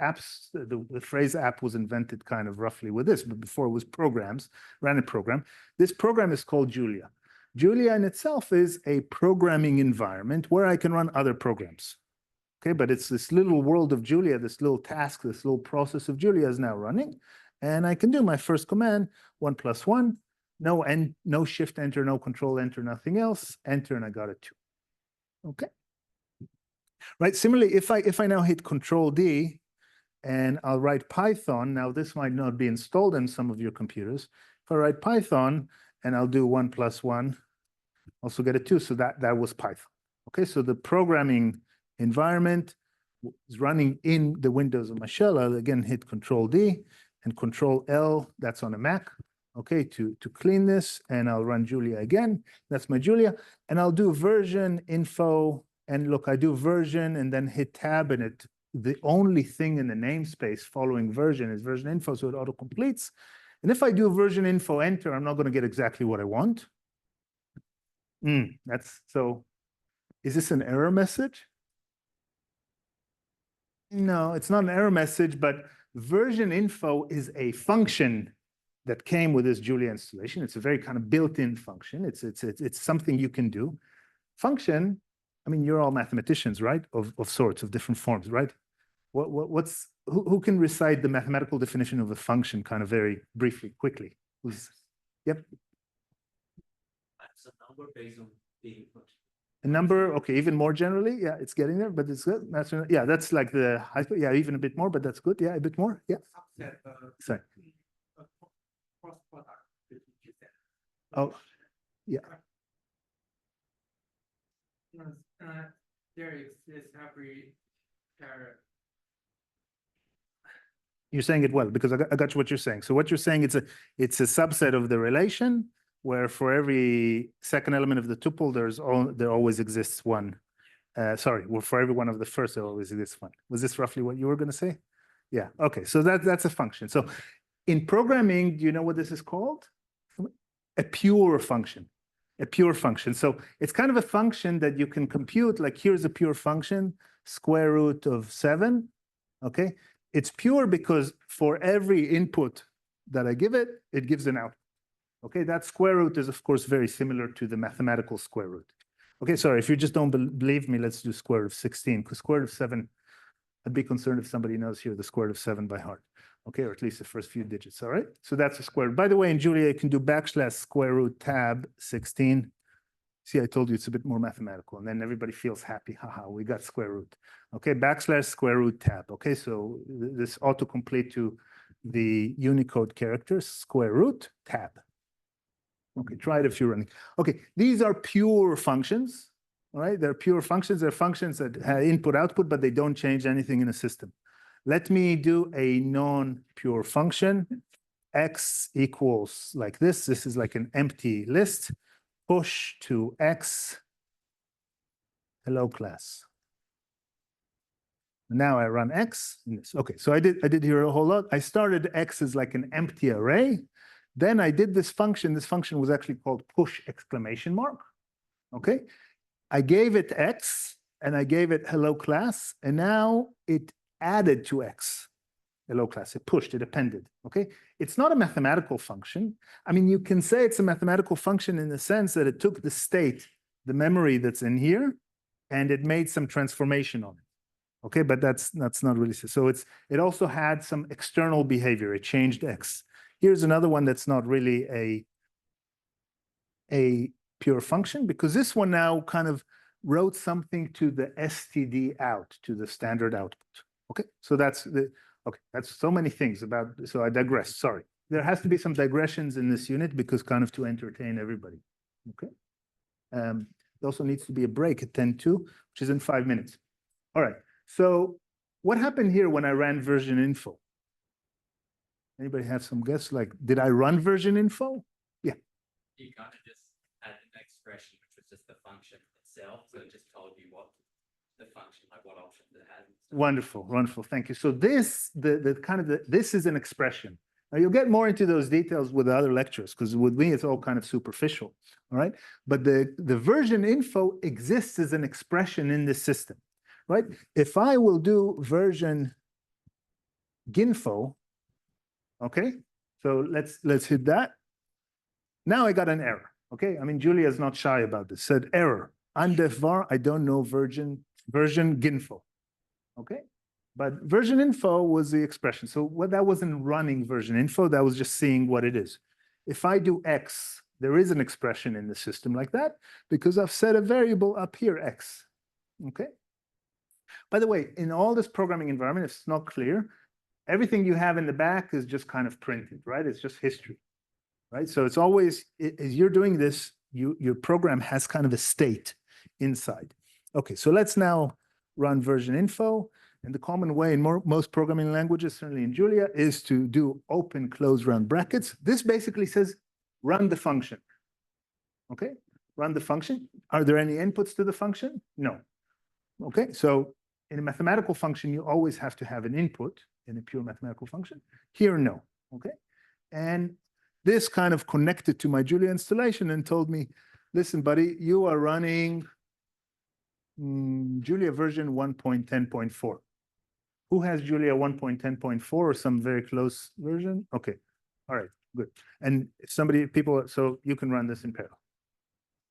the phrase app was invented kind of roughly with this, but before it was programs, ran a program. This program is called Julia. Julia in itself is a programming environment where I can run other programs. Okay, but it's this little world of Julia, this little task, this little process of Julia is now running. And I can do my first command, 1 + 1, no shift enter, no control enter, nothing else, enter, and I got a 2. Okay. Right. Similarly, if I now hit Control D and I'll write Python, now this might not be installed in some of your computers. If I write Python and I'll do 1 + 1, also get a 2. So that was Python. Okay, so the programming environment is running in the windows of my shell. I'll again hit Control D and Control L, that's on a Mac. Okay, to clean this, and I'll run Julia again. That's my Julia, and I'll do version info. And look, I do version and then hit tab, and the only thing in the namespace following version is version info, so it auto completes. And if I do version info enter, I'm not going to get exactly what I want. Is this an error message? No, it's not an error message, but version info is a function that came with this Julia installation. It's a very kind of built-in function. It's something you can do. Function, I mean, you're all mathematicians, right? Of sorts, of different forms, right? Who can recite the mathematical definition of a function kind of very briefly, quickly? Yep. That's a number based on the input. A number, okay, even more generally, yeah, it's getting there, but it's good. That's like the high school, yeah, even a bit more, but that's good. Yeah, a bit more, yeah. Sorry. Cross product. Oh, yeah. There exists every pair. You're saying it well, because I got what you're saying. So what you're saying, it's a subset of the relation where for every second element of the tuple, there always exists one. Well, for every one of the first, there always exists one. Was this roughly what you were going to say? Yeah. Okay. So that's a function. So in programming, do you know what this is called? A pure function. A pure function. So it's kind of a function that you can compute. Like here's a pure function, square root of 7. Okay. It's pure because for every input that I give it, it gives an output. Okay, that square root is, of course, very similar to the mathematical square root. Okay, sorry, if you just don't believe me, let's do square root of 16, because square root of 7, I'd be concerned if somebody knows here the square root of 7 by heart. Okay, or at least the first few digits, all right? So that's a square root. By the way, in Julia, you can do /square root tab 16. See, I told you it's a bit more mathematical, and then everybody feels happy. Haha, we got square root. Okay, /square root tab. Okay, so this autocomplete to the Unicode characters, square root tab. Okay, try it if you're running. Okay, these are pure functions, all right? They're pure functions. They're functions that have input, output, but they don't change anything in a system. Let me do a non-pure function. X equals like this. This is like an empty list. Push to X. Hello, class. Now I run X in this. Okay, so I did here a whole lot. I started X as like an empty array. Then I did this function. This function was actually called push exclamation mark. Okay. I gave it X and I gave it hello class. And now it added to X. Hello class. It pushed, it appended. Okay. It's not a mathematical function. I mean, you can say it's a mathematical function in the sense that it took the state, the memory that's in here, and it made some transformation on it. Okay. But that's not really so. It also had some external behavior. It changed X. Here's another one that's not really a pure function, because this one now kind of wrote something to the std out, to the standard output. Okay, so that's so many things about, so I digress, sorry. There has to be some digressions in this unit because kind of to entertain everybody. Okay. There also needs to be a break at 10:02, which is in 5 minutes. All right, so what happened here when I ran version info? Anybody have some guess? Like, did I run version info? Yeah. You kind of just had an expression, which was just the function itself. So it just told you what the function, like what options it had. Wonderful, wonderful. Thank you. So this, this is an expression. Now you'll get more into those details with the other lectures because with me it's all kind of superficial. All right. But the version info exists as an expression in this system, right? If I will do version ginfo, okay, so let's hit that. Now I got an error. Okay, I mean Julia's not shy about this. Said error. Undef I don't know version ginfo. Okay, but version info was the expression. So what that wasn't running version info. That was just seeing what it is. If I do X, there is an expression in the system like that because I've set a variable up here X. Okay. By the way, in all this programming environment, if it's not clear, everything you have in the back is just kind of printed, right? It's just history, right? So it's always, as you're doing this, your program has kind of a state inside. Okay, so let's now run version info. And the common way in most programming languages, certainly in Julia, is to do open, close, round brackets. This basically says, run the function. Okay, run the function. Are there any inputs to the function? No. Okay, so in a mathematical function, you always have to have an input in a pure mathematical function. Here, no. Okay, and this kind of connected to my Julia installation and told me, listen, buddy, you are running Julia version 1.10.4. Who has Julia 1.10.4 or some very close version? Okay, all right, good. And if people, so you can run this in parallel.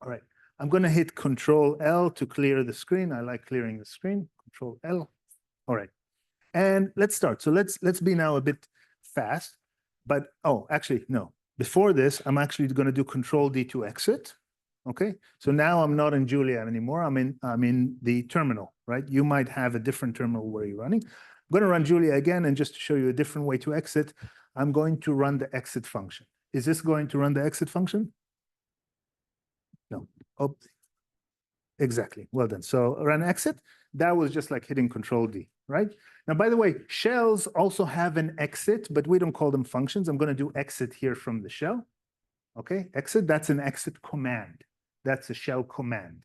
All right, I'm going to hit Control L to clear the screen. I like clearing the screen. Control L. All right, and let's start. So let's be now a bit fast. But actually no. Before this, I'm actually going to do Control D to exit. Okay, so now I'm not in Julia anymore. I'm in the terminal, right? You might have a different terminal where you're running. I'm going to run Julia again, and just to show you a different way to exit, I'm going to run the exit function. Is this going to run the exit function? No. Oh, exactly. Well done. So run exit. That was just like hitting Control D, right? Now, by the way, shells also have an exit, but we don't call them functions. I'm going to do exit here from the shell. Okay, exit, that's an exit command. That's a shell command.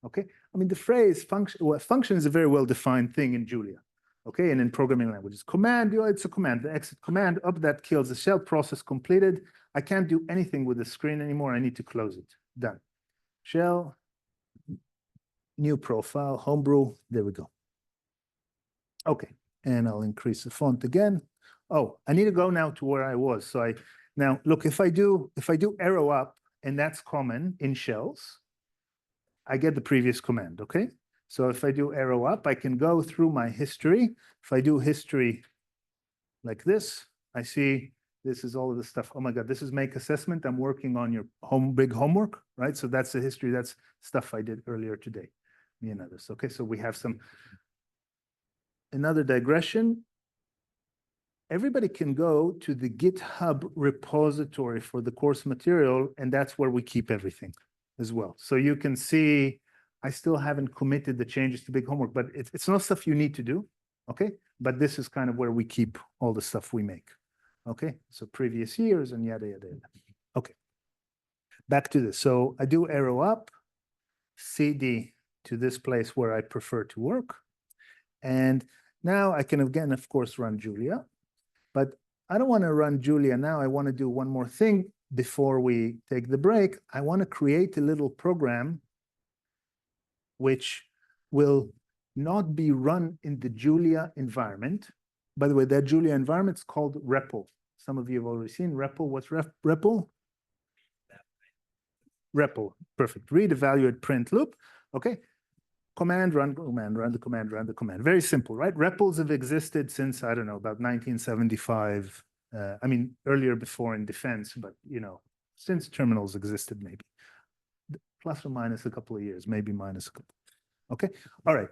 Okay, I mean, the phrase function is a very well-defined thing in Julia. Okay, and in programming languages, command, it's a command, the exit command, up that kills the shell, process completed. I can't do anything with the screen anymore. I need to close it. Done. Shell, new profile, homebrew, there we go. Okay, and I'll increase the font again. Oh, I need to go now to where I was. So now look, if I do arrow up, and that's common in shells, I get the previous command, okay? So if I do arrow up, I can go through my history. If I do history like this, I see this is all of the stuff. Oh my God, this is make assessment. I'm working on your big homework, right? So that's the history. That's stuff I did earlier today, me and others. Okay, so we have another digression. Everybody can go to the GitHub repository for the course material, and that's where we keep everything as well. So you can see, I still haven't committed the changes to big homework, but it's not stuff you need to do, okay? But this is kind of where we keep all the stuff we make, okay? So previous years and yada, yada, yada. Okay, back to this. So I do arrow up, CD to this place where I prefer to work. And now I can, again, of course, run Julia. But I don't want to run Julia now. I want to do one more thing before we take the break. I want to create a little program which will not be run in the Julia environment. By the way, that Julia environment is called REPL. Some of you have already seen REPL. What's REPL? REPL, perfect. Read, evaluate, print, loop. Okay. Command, run, command, run the command, run the command. Very simple, right? REPLs have existed since, I don't know, about 1975. I mean, earlier before in defense, but, since terminals existed, maybe. Plus or minus a couple of years, maybe minus a couple. Okay, all right.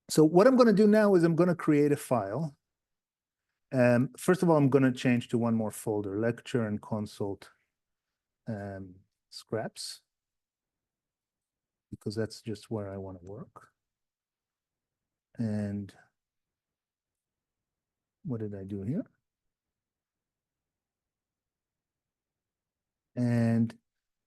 So what I'm going to do now is I'm going to create a file. First of all, I'm going to change to one more folder, lecture and consult scraps, because that's just where I want to work. And what did I do here? And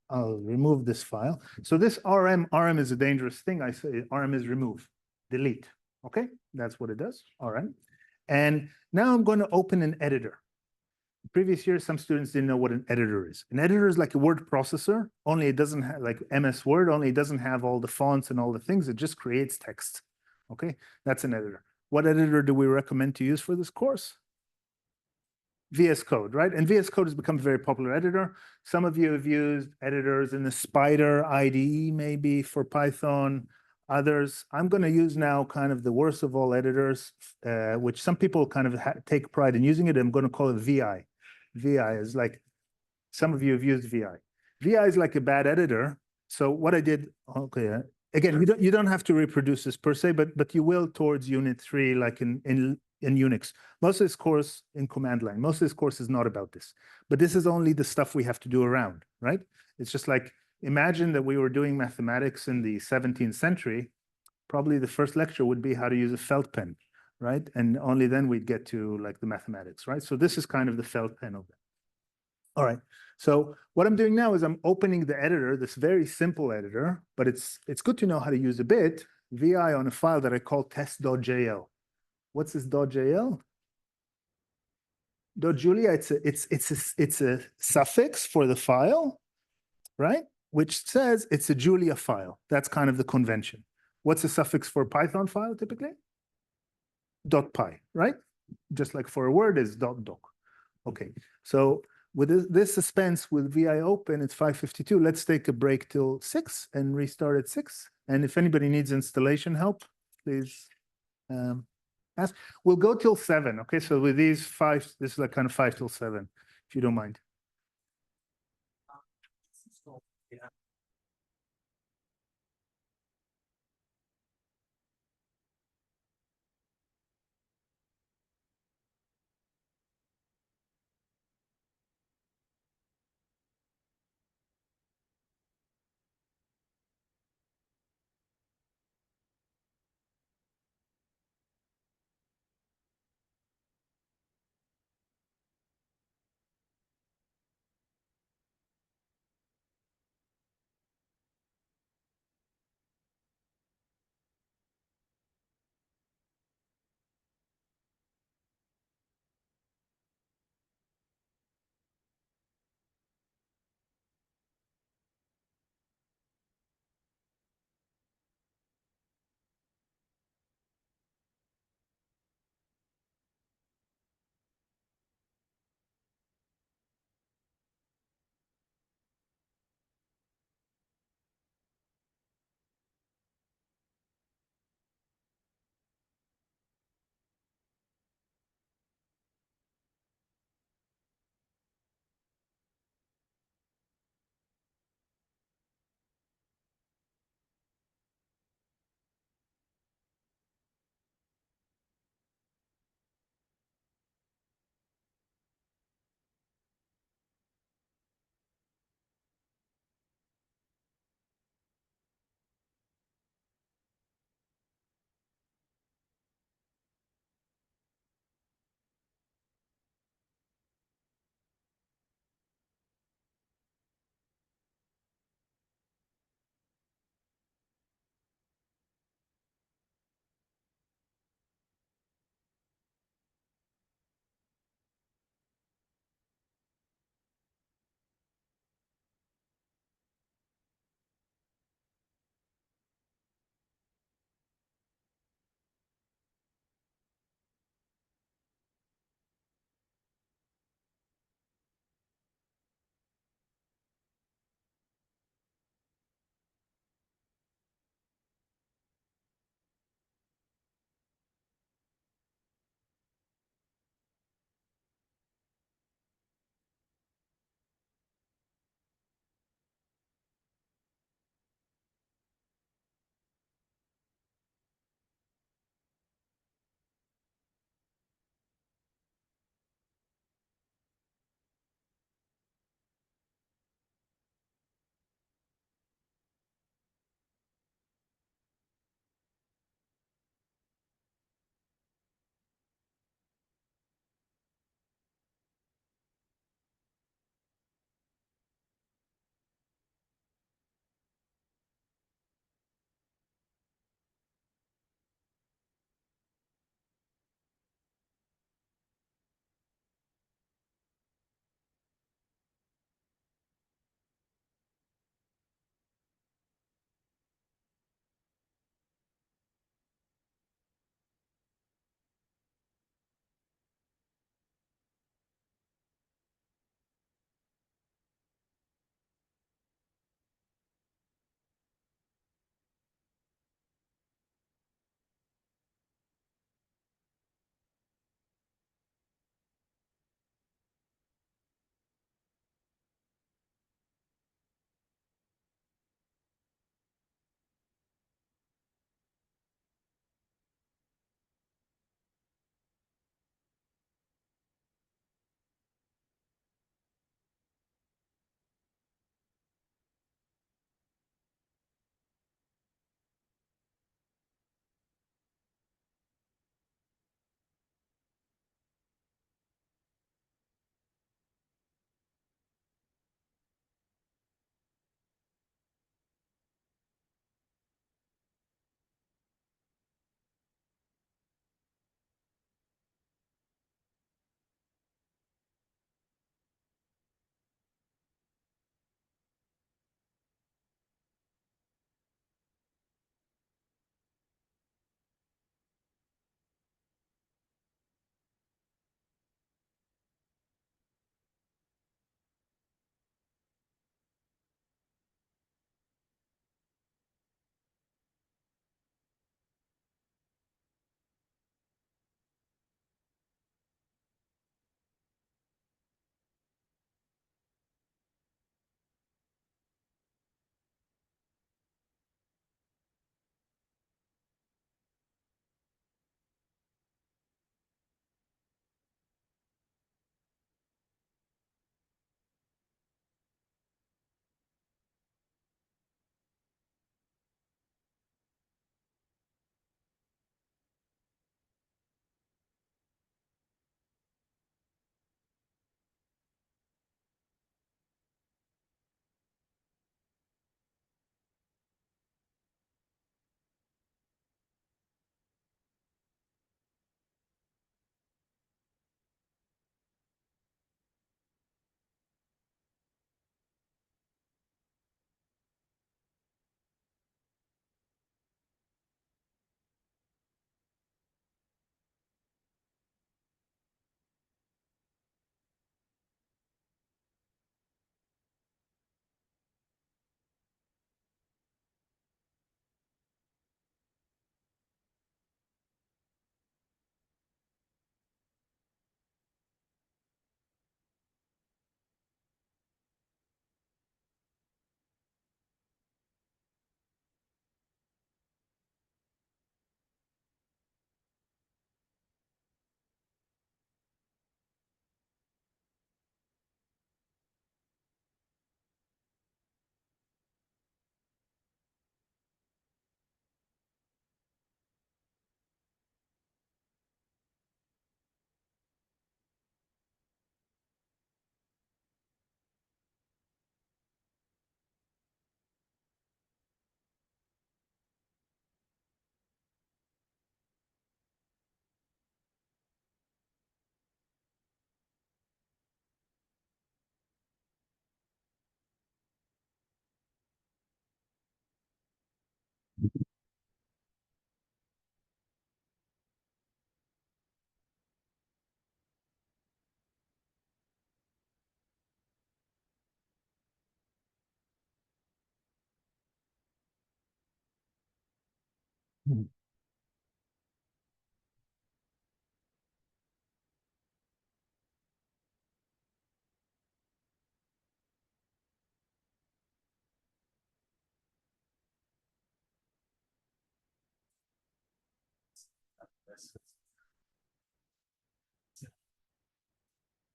I'll remove this file. So this RM is a dangerous thing. I say RM is remove, delete. Okay, that's what it does, RM. And now I'm going to open an editor. Previous year, some students didn't know what an editor is. An editor is like a word processor, only it doesn't have like MS Word, only it doesn't have all the fonts and all the things. It just creates text. Okay, that's an editor. What editor do we recommend to use for this course? VS Code, right? And VS Code has become a very popular editor. Some of you have used editors in the Spider IDE, maybe for Python. Others, I'm going to use now kind of the worst of all editors, which some people kind of take pride in using it. I'm going to call it VI. VI is like, some of you have used VI. VI is like a bad editor. So what I did, okay, again, you don't have to reproduce this per se, but you will towards unit 3, like in Unix. Most of this course in command line, most of this course is not about this, but this is only the stuff we have to do around, right? It's just like, imagine that we were doing mathematics in the 17th century. Probably the first lecture would be how to use a felt pen, right? And only then we'd get to like the mathematics, right? So this is kind of the felt pen of it. All right. So what I'm doing now is I'm opening the editor, this very simple editor, but it's good to know how to use a bit, VI on a file that I call test.jl. What's this .jl? .julia, it's a suffix for the file, right? Which says it's a Julia file. That's kind of the convention. What's a suffix for a Python file typically? .py, right? Just like for a word is .doc. Okay, so with this suspense with VI open, it's 5:52. Let's take a break till 6 and restart at 6. And if anybody needs installation help, please ask. We'll go till 7. Okay, so with these 5, this is like kind of 5 till 7, if you don't mind.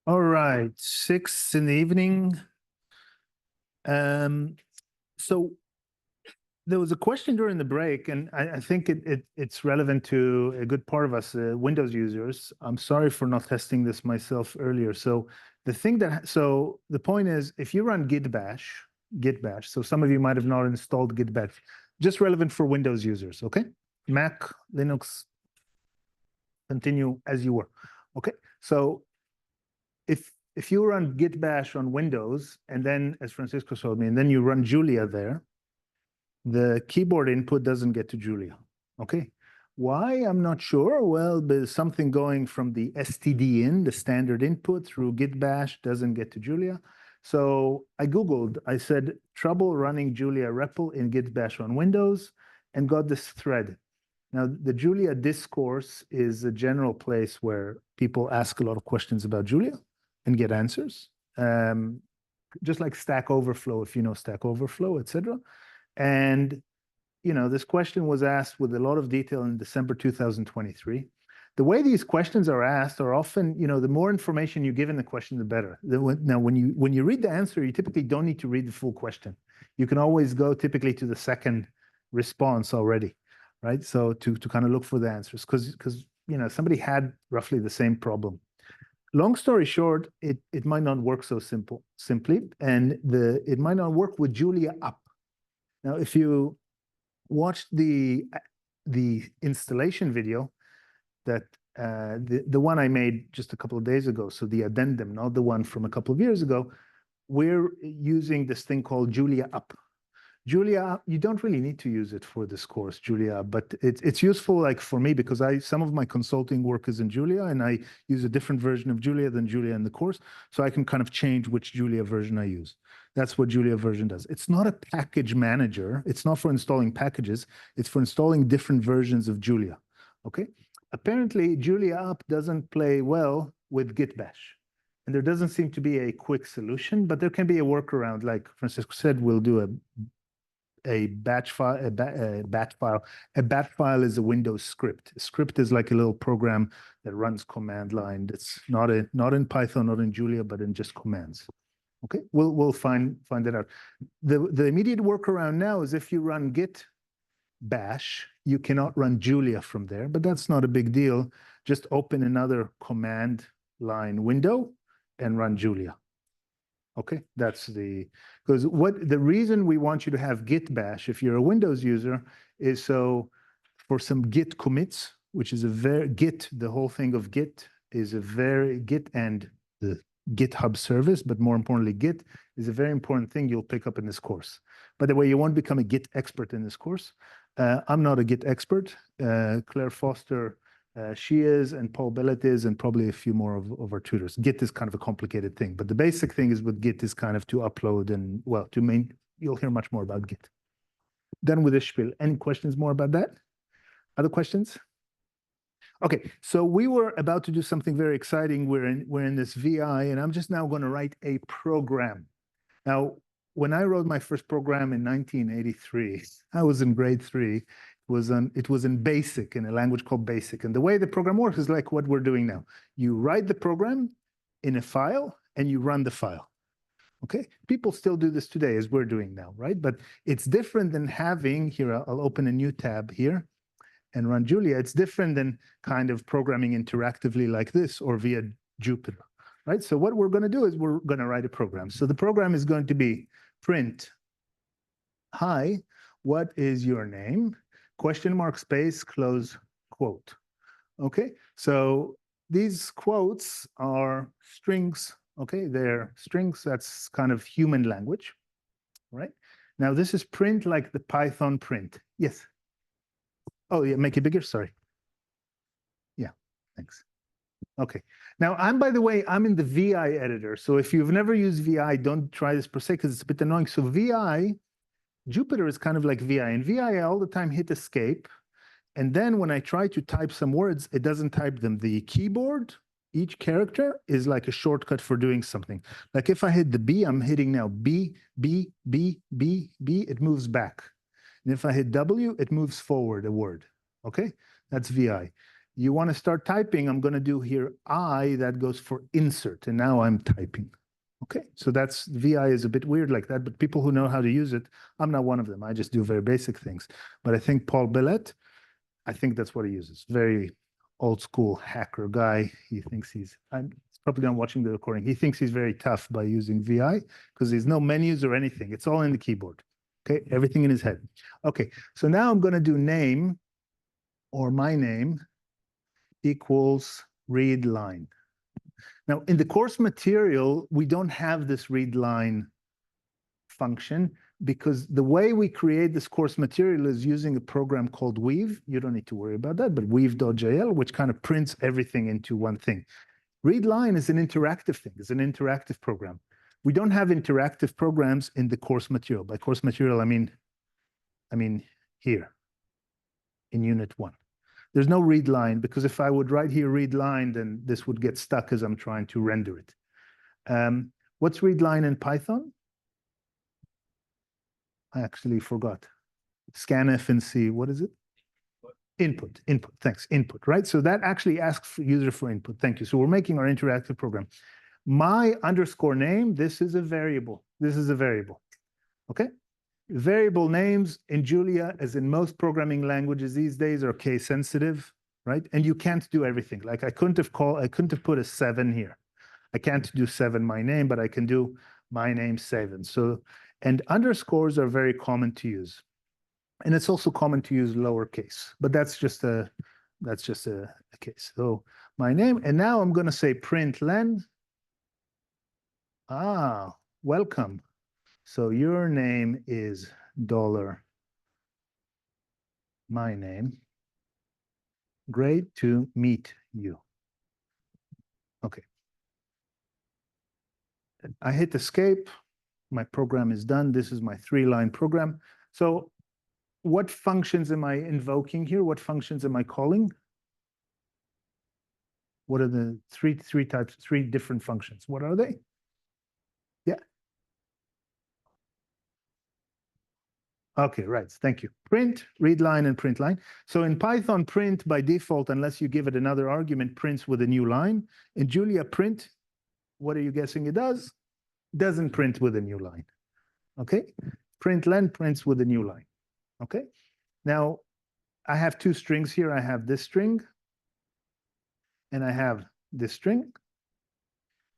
All right, 6 in the evening. So there was a question during the break, and I think it's relevant to a good part of us, Windows users. I'm sorry for not testing this myself earlier. So the point is, if you run git bash, so some of you might have not installed git bash, just relevant for Windows users, okay? Mac, Linux, continue as you were, okay? So if you run git bash on Windows, and then, as Francisco showed me, and then you run Julia there, the keyboard input doesn't get to Julia, okay? Why? I'm not sure. Well, there's something going from the std in, the standard input, through git bash, doesn't get to Julia. So I Googled, I said, trouble running Julia REPL in git bash on Windows, and got this thread. Now, the Julia discourse is a general place where people ask a lot of questions about Julia and get answers. Just like Stack Overflow, if you know Stack Overflow, etc. And, this question was asked with a lot of detail in December 2023. The way these questions are asked are often, the more information you give in the question, the better. Now, when you read the answer, you typically don't need to read the full question. You can always go typically to the second response already, right? So to kind of look for the answers, because somebody had roughly the same problem. Long story short, it might not work so simply, and it might not work with Julia up. Now, if you watched the installation video, that the one I made just a couple of days ago, so the addendum, not the one from a couple of years ago, we're using this thing called Julia up. Julia, you don't really need to use it for this course, Julia, but it's useful, like for me, because some of my consulting work is in Julia, and I use a different version of Julia than Julia in the course, so I can kind of change which Julia version I use. That's what Julia version does. It's not a package manager. It's not for installing packages. It's for installing different versions of Julia, okay? Apparently, Julia up doesn't play well with git bash. And there doesn't seem to be a quick solution, but there can be a workaround. Like Francisco said, we'll do a batch file. A batch file is a Windows script. A script is like a little program that runs command line. It's not in Python, not in Julia, but in just commands. Okay, we'll find that out. The immediate workaround now is if you run git bash, you cannot run Julia from there, but that's not a big deal. Just open another command line window and run Julia. Okay, that's because the reason we want you to have git bash if you're a Windows user is so for some git commits, which is the whole thing of git is git and the GitHub service, but more importantly, git is a very important thing you'll pick up in this course. By the way, you won't become a git expert in this course. I'm not a git expert. Claire Foster, she is, and Paul Bellet is, and probably a few more of our tutors. Git is kind of a complicated thing, but the basic thing is with Git is kind of to upload and, well, you'll hear much more about Git. Done with this spiel. Any questions more about that? Other questions? Okay, so we were about to do something very exciting. We're in this VI, and I'm just now going to write a program. Now, when I wrote my first program in 1983, I was in grade 3. It was in BASIC, in a language called BASIC. And the way the program works is like what we're doing now. You write the program in a file, and you run the file. Okay, people still do this today as we're doing now, right? But it's different than having, here, I'll open a new tab here and run Julia. It's different than kind of programming interactively like this or via Jupyter, right? So what we're going to do is we're going to write a program. So the program is going to be print, hi, what is your name? Question mark space, close quote. Okay, so these quotes are strings, okay? They're strings, that's kind of human language, right? Now this is print like the Python print. Yes. Oh, yeah, make it bigger, sorry. Yeah, thanks. Okay, now by the way, I'm in the VI editor. So if you've never used VI, don't try this per se because it's a bit annoying. So VI, Jupyter is kind of like VI. And VI, I all the time hit escape And then when I try to type some words, it doesn't type them. The keyboard, each character is like a shortcut for doing something. Like if I hit the B, I'm hitting now B, B, B, B, B, it moves back. And if I hit W, it moves forward a word. Okay, that's VI. You want to start typing, I'm going to do here I, that goes for insert. And now I'm typing. Okay, so that's VI is a bit weird like that, but people who know how to use it, I'm not one of them. I just do very basic things. But I think Paul Billett, I think that's what he uses. Very old school hacker guy. He thinks I'm probably not watching the recording. He thinks he's very tough by using VI because there's no menus or anything. It's all in the keyboard. Okay, everything in his head. Okay, so now I'm going to do name or my name equals read line. Now, in the course material, we don't have this read line function because the way we create this course material is using a program called Weave. You don't need to worry about that, but weave.jl, which kind of prints everything into one thing. Read line is an interactive thing, it's an interactive program. We don't have interactive programs in the course material. By course material, I mean here in unit 1. There's no read line because if I would write here read line, then this would get stuck as I'm trying to render it. What's read line in Python? I actually forgot. Scanf and C, what is it? Input, thanks, input, right? So that actually asks for user for input. Thank you. So we're making our interactive program. My underscore name, this is a variable. This is a variable, okay? Variable names in Julia, as in most programming languages these days, are case sensitive, right? And you can't do everything. Like I couldn't have put a 7 here. I can't do 7 my name, but I can do my name 7. So, and underscores are very common to use. And it's also common to use lowercase, but that's just a case. So my name, and now I'm going to say print len. Ah, welcome. So your name is $my name. Great to meet you. Okay. I hit escape. My program is done. This is my 3-line program. So what functions am I invoking here? What functions am I calling? What are the three different functions? What are they? Yeah. Okay, right. Thank you. Print, read line, and print line. So in Python, print by default, unless you give it another argument, prints with a new line. In Julia, print, what are you guessing it does? Doesn't print with a new line. Okay. Print len prints with a new line. Okay. Now, I have 2 strings here. I have this string, and I have this string,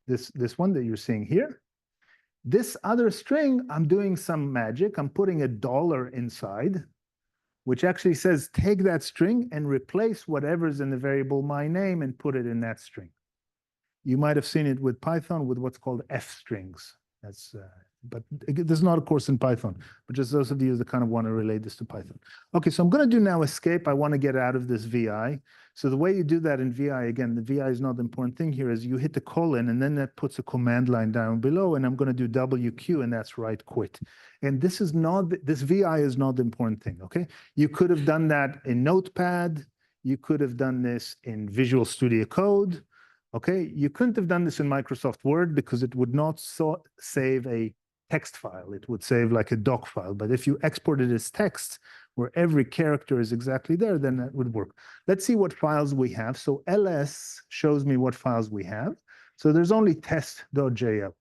this one that you're seeing here. This other string, I'm doing some magic. I'm putting $1 inside, which actually says, take that string and replace whatever's in the variable my name and put it in that string. You might have seen it with Python with what's called F strings. That's, but there's not a course in Python, but just those of you that kind of want to relate this to Python. Okay, so I'm going to do now escape. I want to get out of this VI. So the way you do that in VI, again, the VI is not the important thing here, is you hit the colon and then that puts a command line down below, and I'm going to do WQ, and that's write quit. And this VI is not the important thing, okay? You could have done that in Notepad. You could have done this in Visual Studio Code. Okay, you couldn't have done this in Microsoft Word because it would not save a text file. It would save like a doc file. But if you export it as text, where every character is exactly there, then that would work. Let's see what files we have. So ls shows me what files we have. So there's only test.jl.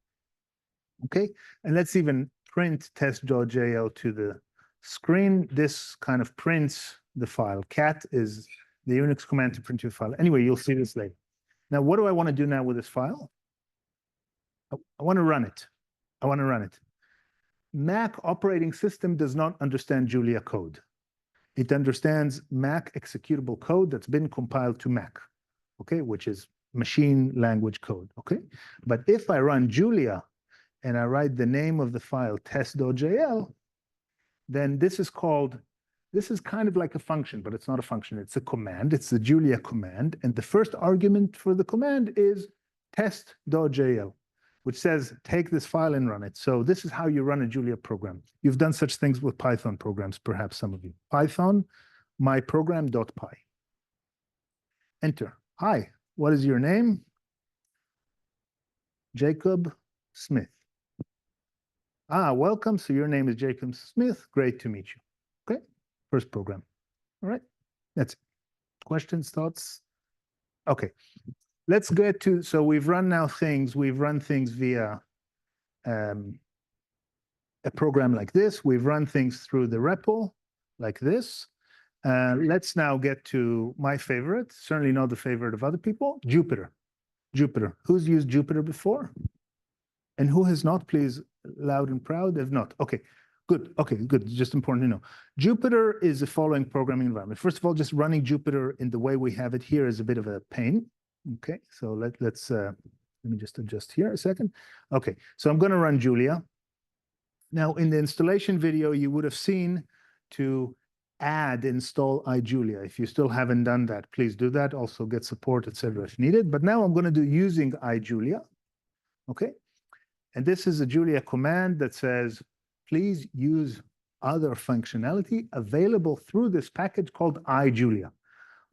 Okay, and let's even print test.jl to the screen. This kind of prints the file. Cat is the Unix command to print your file. Anyway, you'll see this later. Now, what do I want to do now with this file? I want to run it. I want to run it. Mac operating system does not understand Julia code. It understands Mac executable code that's been compiled to Mac, okay, which is machine language code, okay? But if I run Julia and I write the name of the file test.jl, then this is kind of like a function, but it's not a function. It's a command. It's the Julia command. And the first argument for the command is test.jl, which says, take this file and run it. So this is how you run a Julia program. You've done such things with Python programs, perhaps some of you. Python, myprogram.py. Enter. Hi, what is your name? Jacob Smith. Ah, welcome. So your name is Jacob Smith. Great to meet you. Okay, first program. All right, that's it. Questions, thoughts? Okay, let's get to, so we've run things via a program like this. We've run things through the REPL like this. Let's now get to my favorite, certainly not the favorite of other people, Jupyter. Jupyter. Who's used Jupyter before? And who has not? Please, loud and proud. If not, okay, good. Okay, good. Just important to know. Jupyter is the following programming environment. First of all, just running Jupyter in the way we have it here is a bit of a pain. Okay, so let me just adjust here a second. Okay, so I'm going to run Julia. Now, in the installation video, you would have seen to install iJulia. If you still haven't done that, please do that. Also get support, etc. if needed. But now I'm going to do using iJulia. Okay. And this is a Julia command that says, please use other functionality available through this package called iJulia.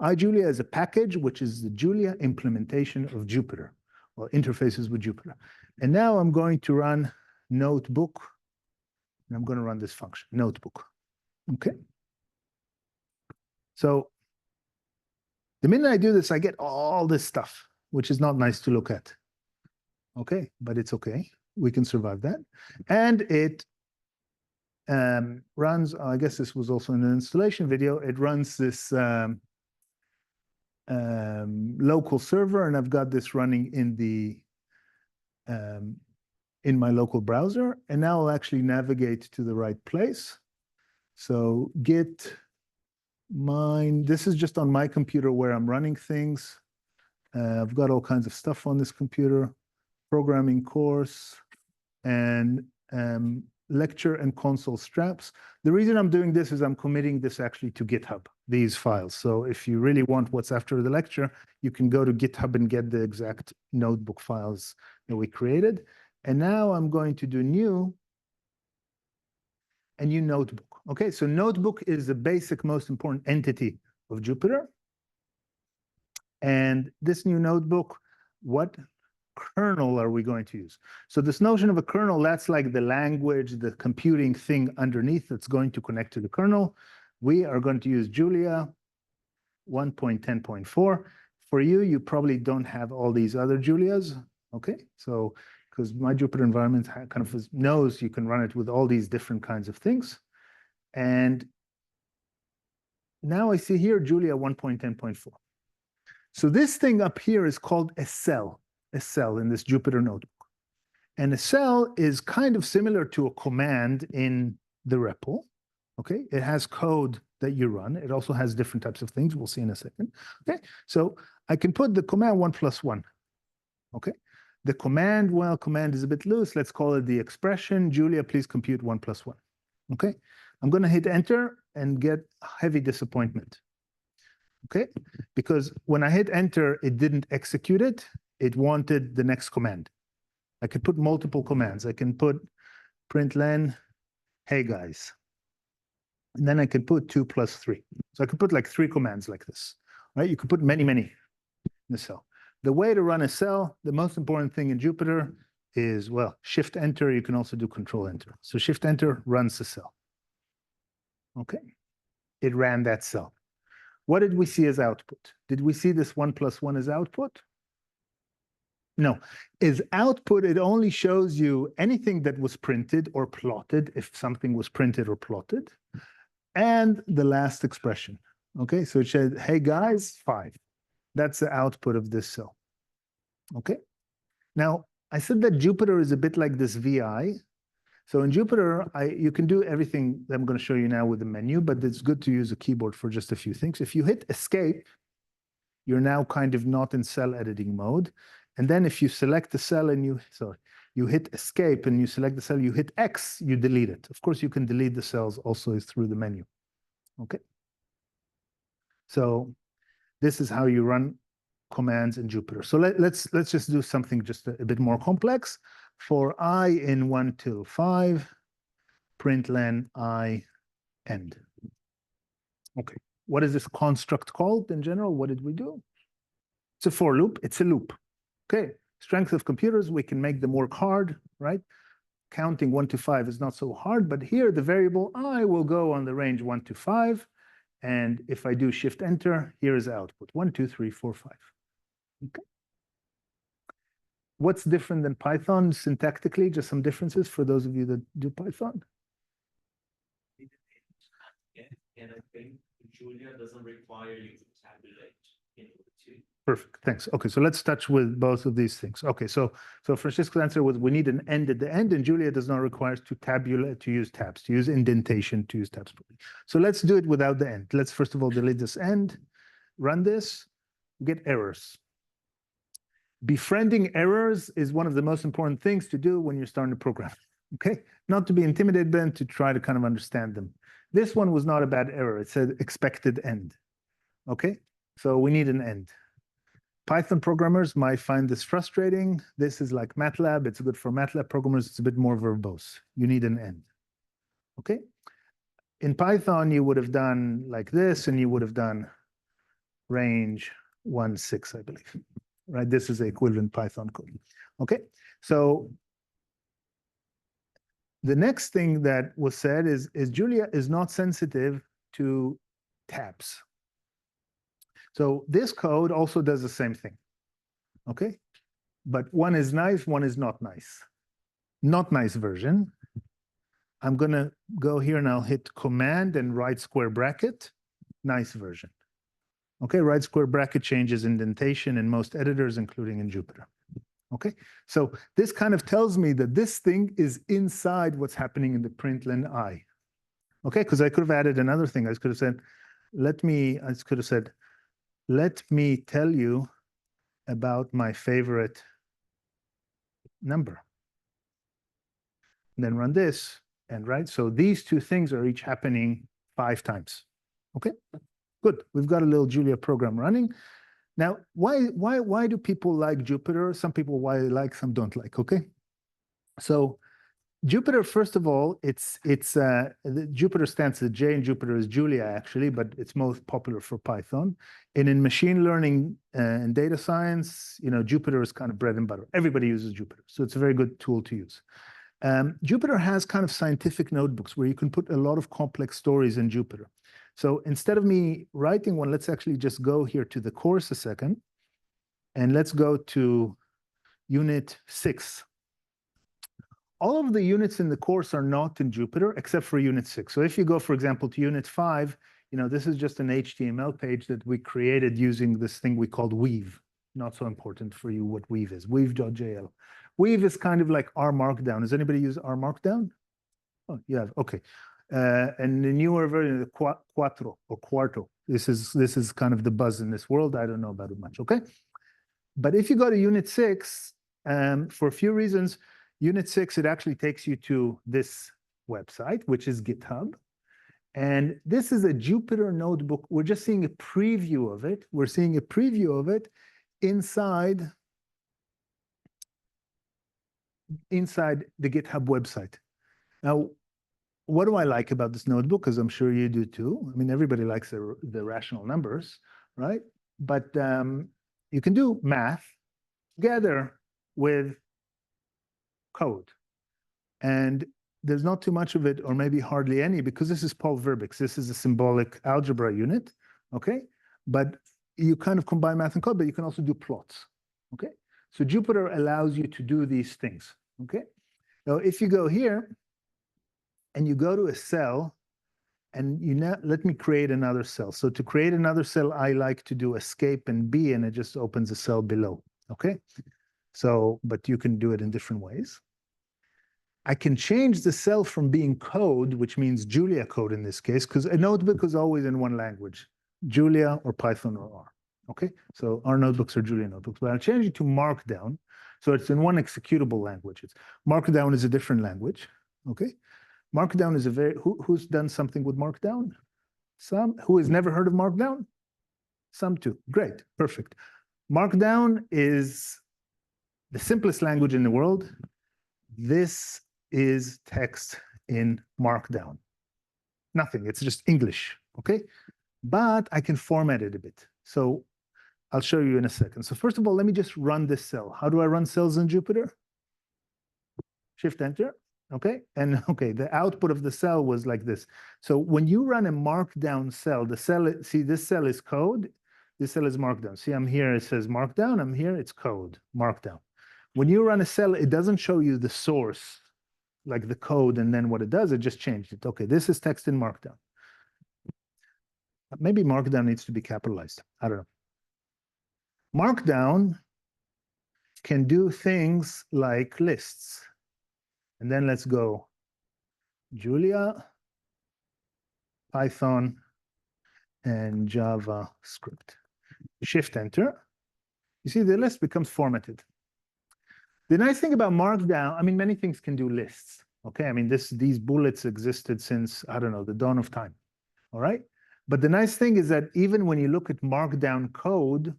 iJulia is a package which is the Julia implementation of Jupyter, or interfaces with Jupyter. And now I'm going to run notebook. And I'm going to run this function, notebook. Okay. So the minute I do this, I get all this stuff, which is not nice to look at. Okay, but it's okay. We can survive that. And it runs, I guess this was also in an installation video, it runs this local server, and I've got this running in the in my local browser, and now I'll actually navigate to the right place. So git mine, this is just on my computer where I'm running things. I've got all kinds of stuff on this computer, programming course, and lecture and console straps. The reason I'm doing this is I'm committing this actually to GitHub, these files. So if you really want what's after the lecture, you can go to GitHub and get the exact notebook files that we created. And now I'm going to do a new notebook. Okay, so notebook is the basic, most important entity of Jupyter. And this new notebook, what kernel are we going to use? So this notion of a kernel, that's like the language, the computing thing underneath that's going to connect to the kernel. We are going to use Julia 1.10.4. For you, you probably don't have all these other Julias. Okay, so because my Jupyter environment kind of knows you can run it with all these different kinds of things. And now I see here Julia 1.10.4. So this thing up here is called a cell in this Jupyter notebook. And a cell is kind of similar to a command in the REPL. Okay, it has code that you run. It also has different types of things. We'll see in a second. Okay, so I can put the command 1+1. Okay, the command, well, command is a bit loose. Let's call it the expression. Julia, please compute 1+1. Okay, I'm going to hit enter and get heavy disappointment. Okay, because when I hit enter, it didn't execute it. It wanted the next command. I could put multiple commands. I can put println, hey guys. And then I could put 2 + 3. So I could put like 3 commands like this, right? You could put many in the cell. The way to run a cell, the most important thing in Jupyter is, well, shift enter. You can also do control enter. So shift enter runs the cell. Okay, it ran that cell. What did we see as output? Did we see this 1+1 as output? No, as output, it only shows you anything that was printed or plotted, if something was printed or plotted, and the last expression. Okay, so it said, hey guys, 5. That's the output of this cell. Okay, now I said that Jupyter is a bit like this VI. So in Jupyter, you can do everything that I'm going to show you now with the menu, but it's good to use a keyboard for just a few things. If you hit escape, you're now kind of not in cell editing mode. And then if you select the cell and you hit escape and you select the cell, you hit X, you delete it. Of course, you can delete the cells also through the menu. Okay. So this is how you run commands in Jupyter. So let's just do something just a bit more complex. For I in 1 till 5, println I end. Okay, What is this construct called in general? What did we do? It's a for loop. It's a loop. Okay. Strength of computers, we can make them work hard, right? Counting 1 to 5 is not so hard, but here the variable I will go on the range 1 to 5. And if I do shift enter, here is the output 1, 2, 3, 4, 5. Okay. What's different than Python syntactically? Just some differences for those of you that do Python. Yeah, and I think Julia doesn't require you to tabulate in order to. Perfect, thanks. Okay, so let's touch with both of these things. Okay, so Francisco's answer was we need an end at the end, and Julia does not require us to tabulate, to use tabs, to use indentation, to use tabs. So let's do it without the end. Let's first of all delete this end, run this, get errors. Befriending errors is one of the most important things to do when you're starting a program, okay? Not to be intimidated, but to try to kind of understand them. This one was not a bad error. It said expected end, okay? So we need an end. Python programmers might find this frustrating. This is like MATLAB. It's good for MATLAB programmers. It's a bit more verbose. You need an end, okay? In Python, you would have done like this, and you would have done range 1.6, I believe. Right, this is the equivalent Python code. Okay, so the next thing that was said is Julia is not sensitive to tabs. So this code also does the same thing. Okay, but one is nice, one is not nice. Not nice version. I'm gonna go here and I'll hit Command and right square bracket. Nice version. Okay, right square bracket changes indentation in most editors, including in Jupyter. Okay, so this kind of tells me that this thing is inside what's happening in the println I. Okay, because I could have added another thing. I could have said, let me tell you about my favorite number. And then run this, and right, so these two things are each happening 5 times. Okay. Good, we've got a little Julia program running. Now, why do people like Jupyter? Some people why they like, some don't like, okay? So Jupyter, first of all, Jupyter stands for J in Jupyter is Julia actually, but it's most popular for Python. And in machine learning and data science, you know, Jupyter is kind of bread and butter. Everybody uses Jupyter, so it's a very good tool to use. Jupyter has kind of scientific notebooks where you can put a lot of complex stories in Jupyter. So instead of me writing one, let's actually just go here to the course a second, and let's go to unit 6. All of the units in the course are not in Jupyter except for unit 6. So if you go, for example, to unit 5, you know, this is just an HTML page that we created using this thing we called Weave. Not so important for you what Weave is, weave.jl. Weave is kind of like R Markdown. Does anybody use R Markdown? Oh, yeah, okay. And the newer version, the Quattro or Quarto. This is kind of the buzz in this world. I don't know about it much, okay? But if you go to unit 6, for a few reasons, unit 6, it actually takes you to this website, which is GitHub. And this is a Jupyter notebook. We're just seeing a preview of it. We're seeing a preview of it inside the GitHub website. Now, what do I like about this notebook? Because I'm sure you do too. I mean, everybody likes the rational numbers, right? But you can do math together with code. And there's not too much of it, or maybe hardly any, because this is Paul Verbeek's. This is a symbolic algebra unit, okay? But you kind of combine math and code, but you can also do plots, okay? So Jupyter allows you to do these things, okay? Now, if you go here, and you go to a cell, and let me create another cell. So to create another cell, I like to do escape and B, and it just opens a cell below, okay? So, but you can do it in different ways. I can change the cell from being code, which means Julia code in this case, because a notebook is always in one language, Julia or Python or R, okay? So our notebooks are Julia notebooks, but I'll change it to Markdown. So it's in one executable language. Markdown is a different language, okay? Markdown is who's done something with Markdown? Some. Who has never heard of Markdown? Some too. Great, perfect. Markdown is the simplest language in the world. This is text in Markdown. Nothing, it's just English, okay? but I can format it a bit. So I'll show you in a second. So first of all, let me just run this cell. How do I run cells in Jupyter? Shift enter. Okay. And okay, the output of the cell was like this. So when you run a markdown cell, the cell, see, this cell is code. This cell is markdown. See, I'm here, it says markdown. I'm here, it's code, markdown. When you run a cell, it doesn't show you the source, like the code, and then what it does, it just changed it. Okay, this is text in markdown. Maybe markdown needs to be capitalized. I don't know. Markdown can do things like lists. And then let's go Julia, Python, and JavaScript. Shift enter. You see the list becomes formatted. The nice thing about Markdown, I mean, many things can do lists. Okay, I mean, these bullets existed since, I don't know, the dawn of time. All right. But the nice thing is that even when you look at Markdown code,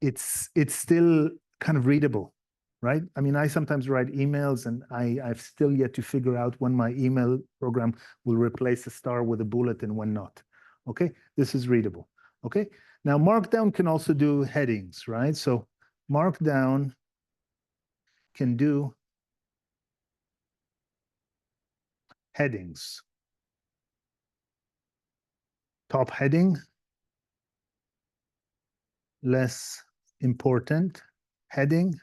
it's still kind of readable, right? I mean, I sometimes write emails and I've still yet to figure out when my email program will replace a star with a bullet and when not. Okay, this is readable. Okay, now Markdown can also do headings, right? So Markdown can do headings. Top heading, less important heading,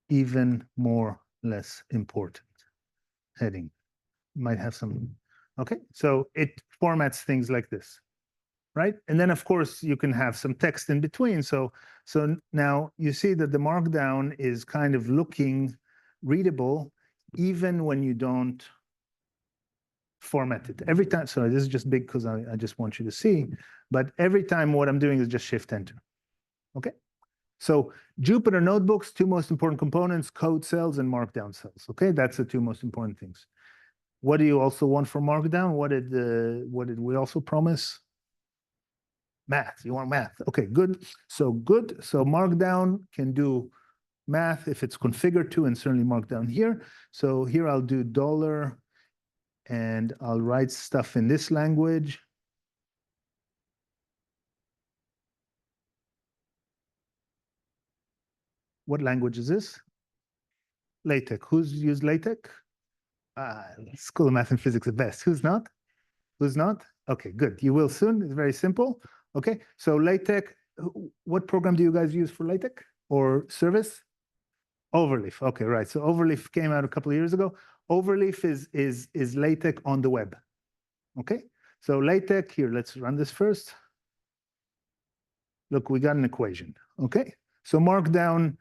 even more less important heading. Might have some, okay? So it formats things like this, right? And then of course you can have some text in between. So now you see that the Markdown is kind of looking readable even when you don't format it. Every time, sorry, this is just big because I just want you to see, but every time what I'm doing is just shift enter, okay? So Jupyter notebooks, two most important components, code cells and markdown cells, okay? That's the two most important things. What do you also want for markdown? What did we also promise? Math, you want math, okay, good. So markdown can do math if it's configured to, and certainly markdown here. So here I'll do $, and I'll write stuff in this language. What language is this? LaTeX. Who's used LaTeX? School of Math and Physics the best. Who's not? Who's not? Okay, good. You will soon. It's very simple. Okay, so LaTeX, what program do you guys use for LaTeX or service? Overleaf. Okay, right. So Overleaf came out a couple of years ago. Overleaf is LaTeX on the web. Okay, so LaTeX here, let's run this first. Look, we got an equation. Okay, so Markdown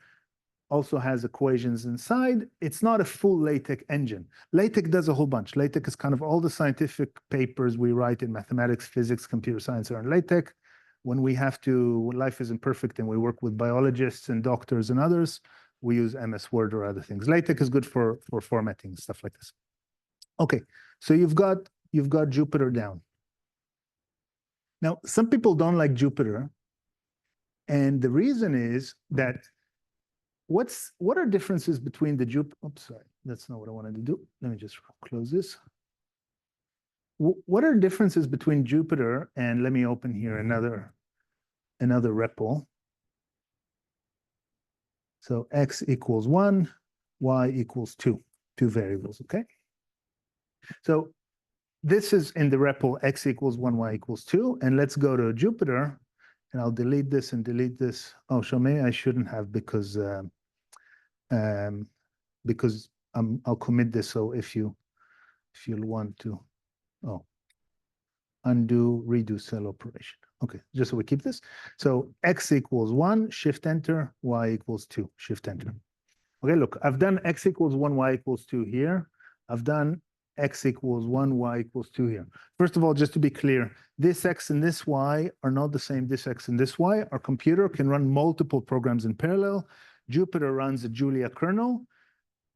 also has equations inside. It's not a full LaTeX engine. LaTeX does a whole bunch. LaTeX is kind of all the scientific papers we write in mathematics, physics, computer science are in LaTeX. When we have to, when life isn't perfect and we work with biologists and doctors and others, we use MS Word or other things. LaTeX is good for formatting, stuff like this. Okay, so you've got Jupyter down. Now, some people don't like Jupyter, and the reason is that what are differences between the Jupyter? Oops, sorry, that's not what I wanted to do. Let me just close this. What are differences between Jupyter and, let me open here another REPL. So x equals 1, y equals 2, two variables, okay? So this is in the REPL x equals 1, y equals 2, and let's go to Jupyter, and I'll delete this and delete this. Oh, so maybe I shouldn't have because I'll commit this. So if you'll want to, oh, undo, redo cell operation. Okay, just so we keep this. So x equals 1, shift enter, y equals 2, shift enter. Okay, look, I've done x equals 1, y equals 2 here. I've done x equals 1, y equals 2 here. First of all, just to be clear, this x and this y are not the same. This x and this y. Our computer can run multiple programs in parallel. Jupyter runs a Julia kernel.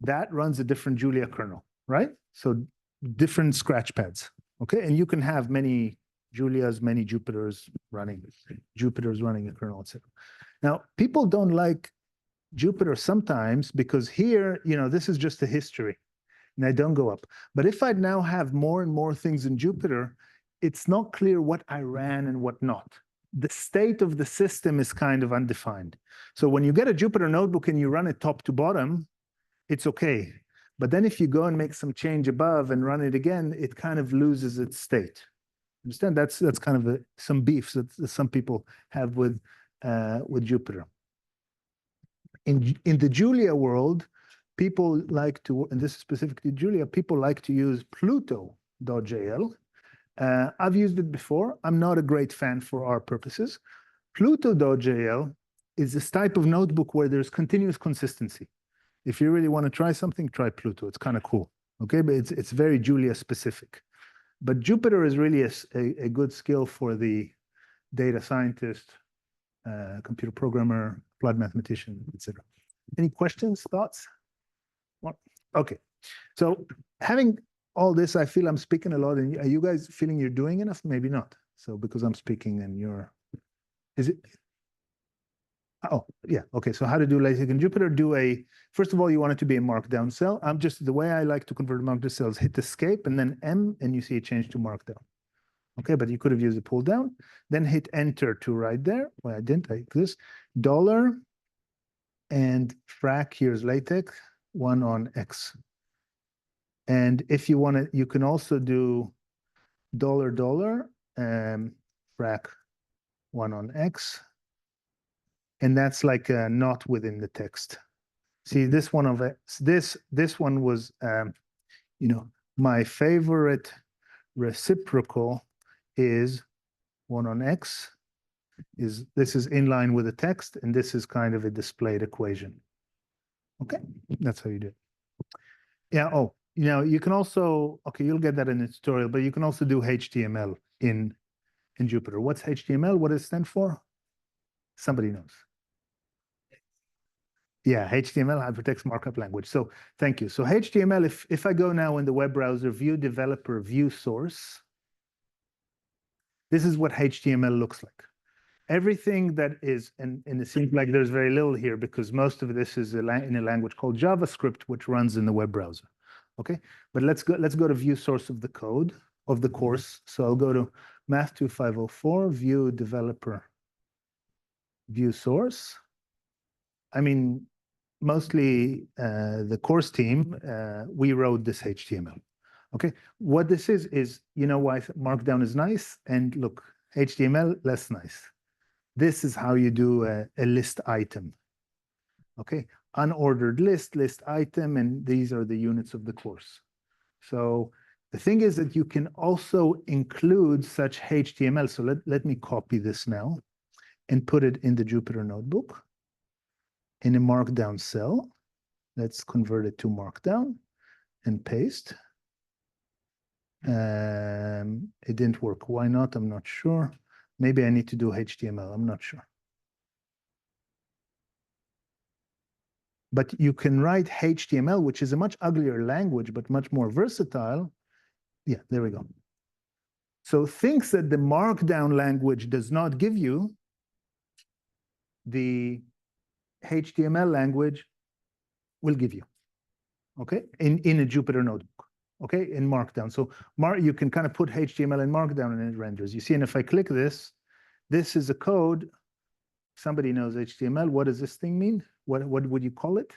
That runs a different Julia kernel, right? So different scratch pads, okay? And you can have many Julias, many Jupyters running a kernel, etc. Now, people don't like Jupyter sometimes because here, this is just a history, and I don't go up. But if I now have more and more things in Jupyter, it's not clear what I ran and what not. The state of the system is kind of undefined. So when you get a Jupyter notebook and you run it top to bottom, it's okay. But then if you go and make some change above and run it again, it kind of loses its state. Understand? That's kind of some beefs that some people have with Jupyter. In the Julia world, people like to, and this is specific to Julia, people like to use Pluto.jl. I've used it before. I'm not a great fan for our purposes. Pluto.jl is this type of notebook where there's continuous consistency. If you really want to try something, try Pluto. It's kind of cool. Okay, but it's very Julia specific. But Jupyter is really a good skill for the data scientist, computer programmer, applied mathematician, etc. Any questions, thoughts? Well, okay, so having all this, I feel I'm speaking a lot. And are you guys feeling you're doing enough? Maybe not. So because I'm speaking and you're, is it? Oh, yeah. Okay. So how to do LaTeX in Jupyter? First of all, you want it to be a markdown cell. The way I like to convert markdown cells, hit escape and then M, and you see it change to markdown. Okay, but you could have used a pull down. Then hit enter to write there. Well, I didn't like this. $, and frac, here's LaTeX, 1 on X. And if you want to, you can also do $, frac 1 on X. And that's like not within the text. See, this one of this one was, my favorite reciprocal is 1 on X. This is in line with the text, and this is kind of a displayed equation. Okay, that's how you do it. Yeah. Oh, you can also, okay, you'll get that in the tutorial, but you can also do HTML in Jupyter. What's HTML? What does it stand for? Somebody knows. Yeah, HTML, hypertext markup language. So thank you. So HTML, if I go now in the web browser, view developer, view source, this is what HTML looks like. Everything that is, and it seems like there's very little here because most of this is in a language called JavaScript, which runs in the web browser. Okay, but let's go to view source of the code of the course. So I'll go to Math 2504, view developer, view source. I mean, mostly the course team, we wrote this HTML. Okay, what this is, you know why Markdown is nice? And look, HTML, less nice. This is how you do a list item. Okay, unordered list item, and these are the units of the course. So the thing is that you can also include such HTML. So let me copy this now and put it in the Jupyter notebook in a markdown cell. Let's convert it to markdown and paste. It didn't work. Why not? I'm not sure. Maybe I need to do HTML. I'm not sure. But you can write HTML, which is a much uglier language, but much more versatile. Yeah, there we go. So things that the markdown language does not give you, the HTML language will give you, okay, in a Jupyter notebook, okay, in Markdown. So you can kind of put HTML in Markdown and it renders. You see, and if I click this, this is a code. Somebody knows HTML. What does this thing mean? What would you call it?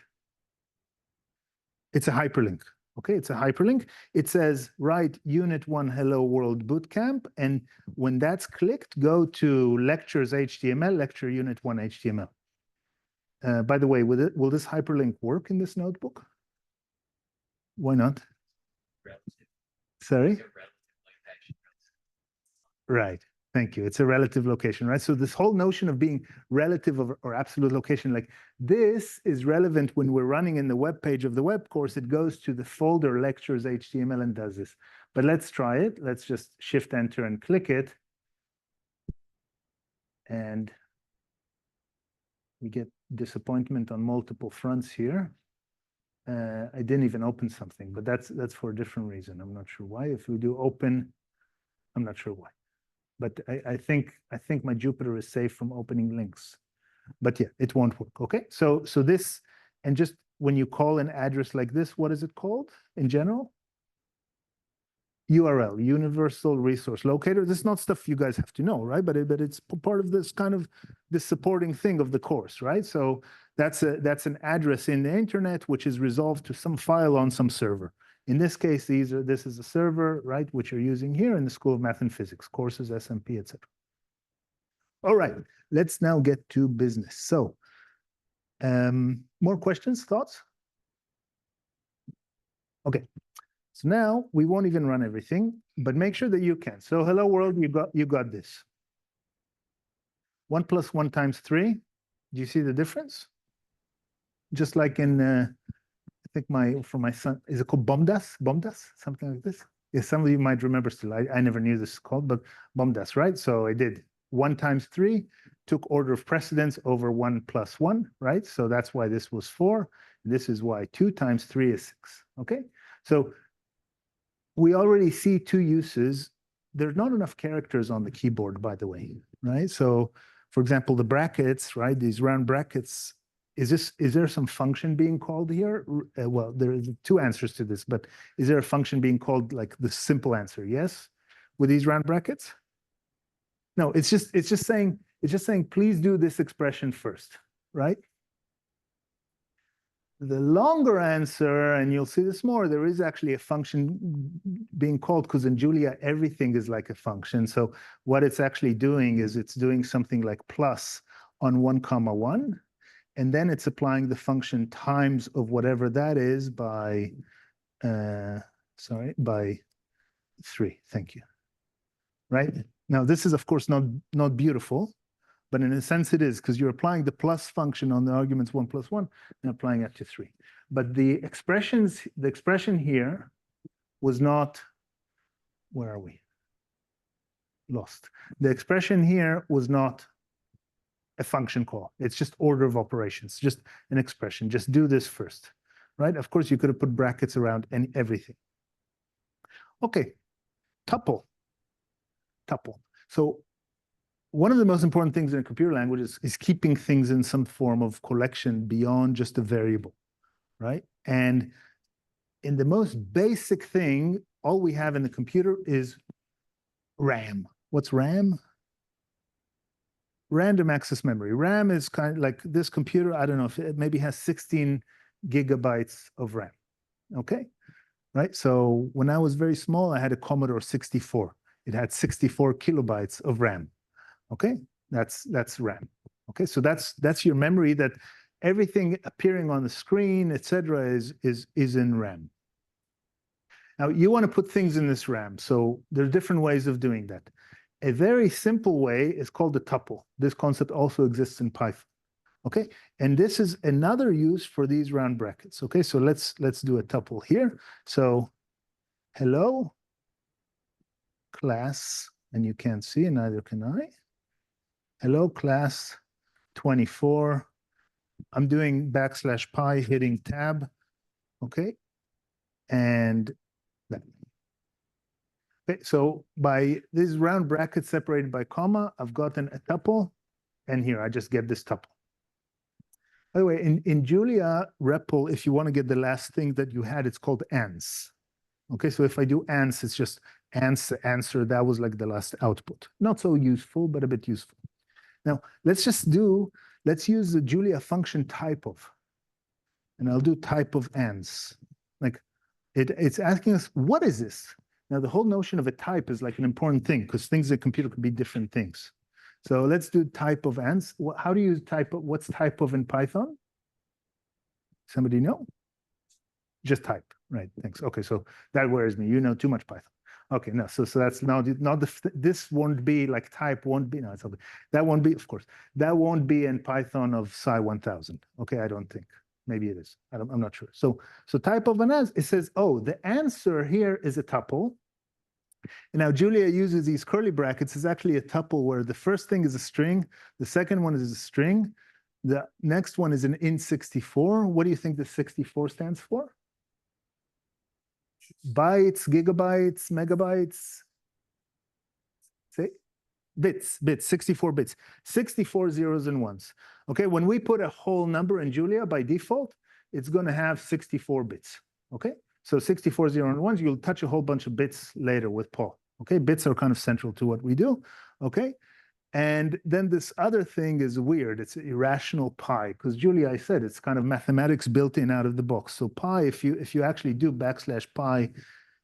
It's a hyperlink. Okay, it's a hyperlink. It says, write Unit 1 Hello World Bootcamp. And when that's clicked, go to Lectures HTML, Lecture Unit 1 HTML. By the way, will this hyperlink work in this notebook? Why not? Relative. Sorry? Like a relative location. Right. Thank you. It's a relative location, right? So this whole notion of being relative or absolute location, like this is relevant when we're running in the web page of the web course. It goes to the folder lectures HTML and does this. But let's try it. Let's just shift enter and click it. And we get disappointment on multiple fronts here. I didn't even open something, but that's for a different reason. I'm not sure why. If we do open, I'm not sure why. But I think my Jupyter is safe from opening links. But yeah, it won't work. Okay, so this, and just when you call an address like this, what is it called in general? URL, Universal Resource Locator. This is not stuff you guys have to know, right? But it's part of this kind of this supporting thing of the course, right? So that's an address in the internet which is resolved to some file on some server. In this case, this is a server, right, which you're using here in the School of Math and Physics, courses, SMP, etc. All right, let's now get to business. So, more questions, thoughts? Okay. So now we won't even run everything, but make sure that you can. So hello world, you got this. 1 + 1 × 3. Do you see the difference? Just like in, I think for my son, is it called BOMDAS? BOMDAS? Something like this? Yeah, some of you might remember still. I never knew this is called, but BOMDAS, right? So I did 1 × 3, took order of precedence over 1 + 1, right? So that's why this was 4. This is why 2 × 3 is 6, okay? So we already see 2 uses. There's not enough characters on the keyboard, by the way, right? So, for example, the brackets, right? These round brackets, is there some function being called here? Well, there are 2 answers to this, but is there a function being called like the simple answer? Yes, with these round brackets? No, it's just saying, please do this expression first, right? The longer answer, and you'll see this more, there is actually a function being called, because in Julia, everything is like a function. So what it's actually doing is it's doing something like plus on 1, 1, and then it's applying the function times of whatever that is by, by 3. Thank you. Right? Now, this is, of course, not beautiful, but in a sense it is, because you're applying the plus function on the arguments 1 + 1 and applying it to 3. But the expression here was not, where are we? Lost. The expression here was not a function call. It's just order of operations, just an expression. Just do this first, right? Of course, you could have put brackets around everything. Okay, tuple. So one of the most important things in a computer language is keeping things in some form of collection beyond just a variable, right? And in the most basic thing, all we have in the computer is RAM. What's RAM? Random access memory. RAM is kind of like this computer, I don't know, if it maybe has 16 gigabytes of RAM, okay? Right, so when I was very small, I had a Commodore 64. It had 64 kilobytes of RAM. Okay, that's RAM. Okay, so that's your memory, that everything appearing on the screen, etc., is in RAM. Now you want to put things in this RAM, so there are different ways of doing that. A very simple way is called a tuple. This concept also exists in Python. Okay, and this is another use for these round brackets. Okay, so let's do a tuple here. So hello class, and you can't see, and neither can I. Hello class 24. I'm doing \pi, hitting tab. Okay, and that. Okay, so by these round brackets separated by comma, I've gotten a tuple, and here I just get this tuple. By the way, in Julia REPL, if you want to get the last thing that you had, it's called ans. Okay, so if I do ans, it's just answer. That was like the last output. Not so useful, but a bit useful. Now, let's use the Julia function type of, and I'll do type of ans. Like it's asking us, what is this? Now, the whole notion of a type is like an important thing, because things in a computer could be different things. So let's do type of ans. How do you type of, what's type of in Python? Somebody know? Just type, right? Thanks. Okay, so that worries me. You know too much Python. Okay, no, so that's not this won't be like type won't be, no, it's okay. That won't be, of course, that won't be in Python of Psi 1000. Okay, I don't think. Maybe it is. I'm not sure. So type of an ans, it says, oh, the answer here is a tuple. And now Julia uses these curly brackets. It's actually a tuple where the first thing is a string, the second one is a string, the next one is an int64. What do you think the 64 stands for? Bytes, gigabytes, megabytes. Say bits, 64 bits, 64 zeros and ones. Okay, when we put a whole number in Julia by default, it's going to have 64 bits. Okay, So 64 0 and 1s, you'll touch a whole bunch of bits later with Paul. Okay, bits are kind of central to what we do. Okay, and then this other thing is weird. It's irrational pi, because Julia, I said it's kind of mathematics built in out of the box. So pi, if you actually do /pi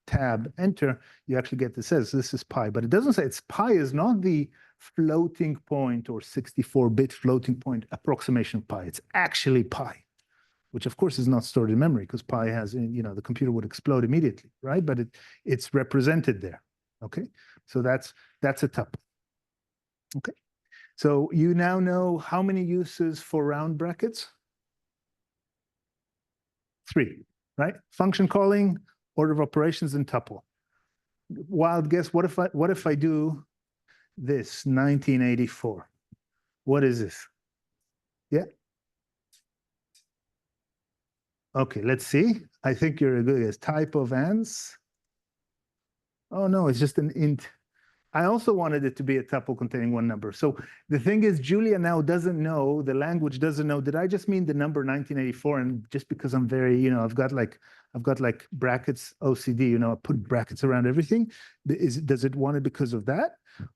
tab enter, you actually get this says this is pi, but it doesn't say it's pi is not the floating point or 64-bit floating point approximation of pi. It's actually pi, which of course is not stored in memory because pi has, you know, the computer would explode immediately, right? But it's represented there. Okay, so that's a tuple. Okay, so you now know how many uses for round brackets? 3, right? Function calling, order of operations, and tuple. Wild guess, what if I do this 1984? What is this? Yeah. Okay, let's see. I think you're a good guess. Type of ANS. Oh no, it's just an int. I also wanted it to be a tuple containing one number. So the thing is, Julia now doesn't know, the language doesn't know, did I just mean the number 1984? And just because I'm very, you know, I've got like brackets OCD, you know, I put brackets around everything. Does it want it because of that?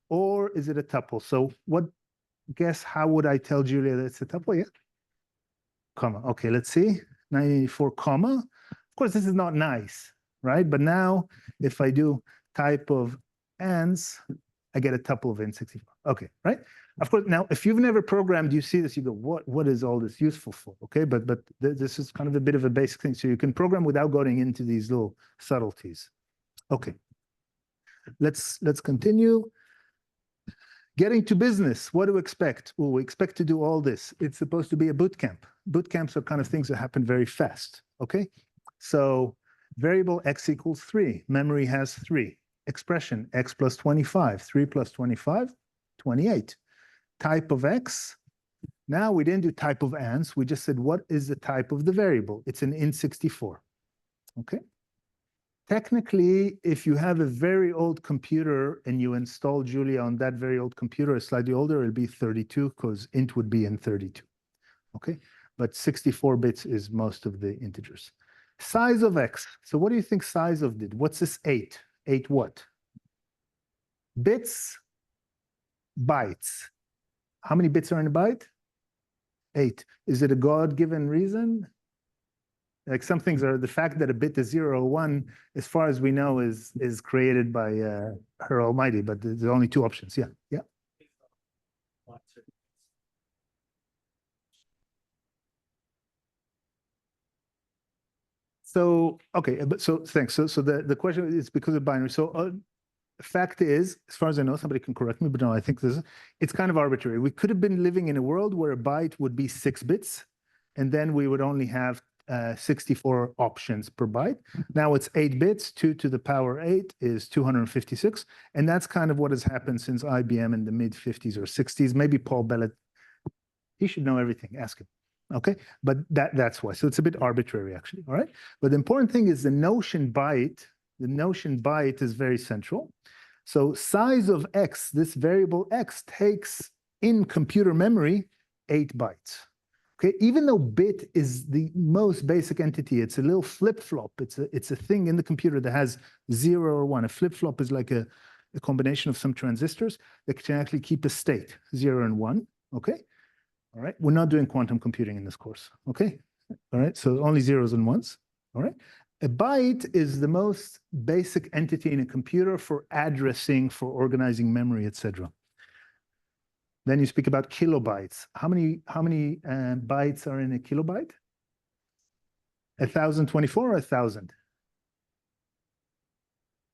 Or is it a tuple? So guess how would I tell Julia that it's a tuple? Yeah. Comma. Okay, let's see. 1984, comma. Of course, this is not nice, right? But now if I do type of ANS, I get a tuple of N64. Okay, right? Of course, now if you've never programmed, you see this, you go, what is all this useful for? Okay, but this is kind of a bit of a basic thing. So you can program without going into these little subtleties. Okay, let's continue. Getting to business, what do we expect? Well, we expect to do all this. It's supposed to be a boot camp. Boot camps are kind of things that happen very fast, okay? So variable x equals 3, memory has 3. Expression x plus 25, 3 plus 25, 28. Type of x, now we didn't do type of ANS, we just said what is the type of the variable? It's an int64, okay? Technically, if you have a very old computer and you install Julia on that very old computer, slightly older, it'll be 32 because int would be in 32, okay? But 64 bits is most of the integers. Size of x. So what do you think size of did? What's this 8? 8 what? Bits, bytes. How many bits are in a byte? 8. Is it a God-given reason? Like some things are, the fact that a bit is 0 or 1, as far as we know, is created by her Almighty, but there's only 2 options. Yeah, yeah. So, okay, but so thanks. So the question is because of binary. So fact is, as far as I know, somebody can correct me, but no, I think it's kind of arbitrary. We could have been living in a world where a byte would be 6 bits, and then we would only have 64 options per byte. Now it's 8 bits, 2 to the power 8 is 256. And that's kind of what has happened since IBM in the mid 50s or 60s. Maybe Paul Bellett, he should know everything, ask him. Okay, but that's why. So it's a bit arbitrary actually, all right? But the important thing is the notion byte is very central. So size of x, this variable x takes in computer memory 8 bytes. Okay, even though bit is the most basic entity, it's a little flip-flop. It's a thing in the computer that has 0 or 1. A flip-flop is like a combination of some transistors that can actually keep a state, 0 and 1. Okay, all right. We're not doing quantum computing in this course. Okay, all right. So only zeros and ones. All right. A byte is the most basic entity in a computer for addressing, for organizing memory, etc. Then you speak about kilobytes. How many bytes are in a kilobyte? 1024 or 1000?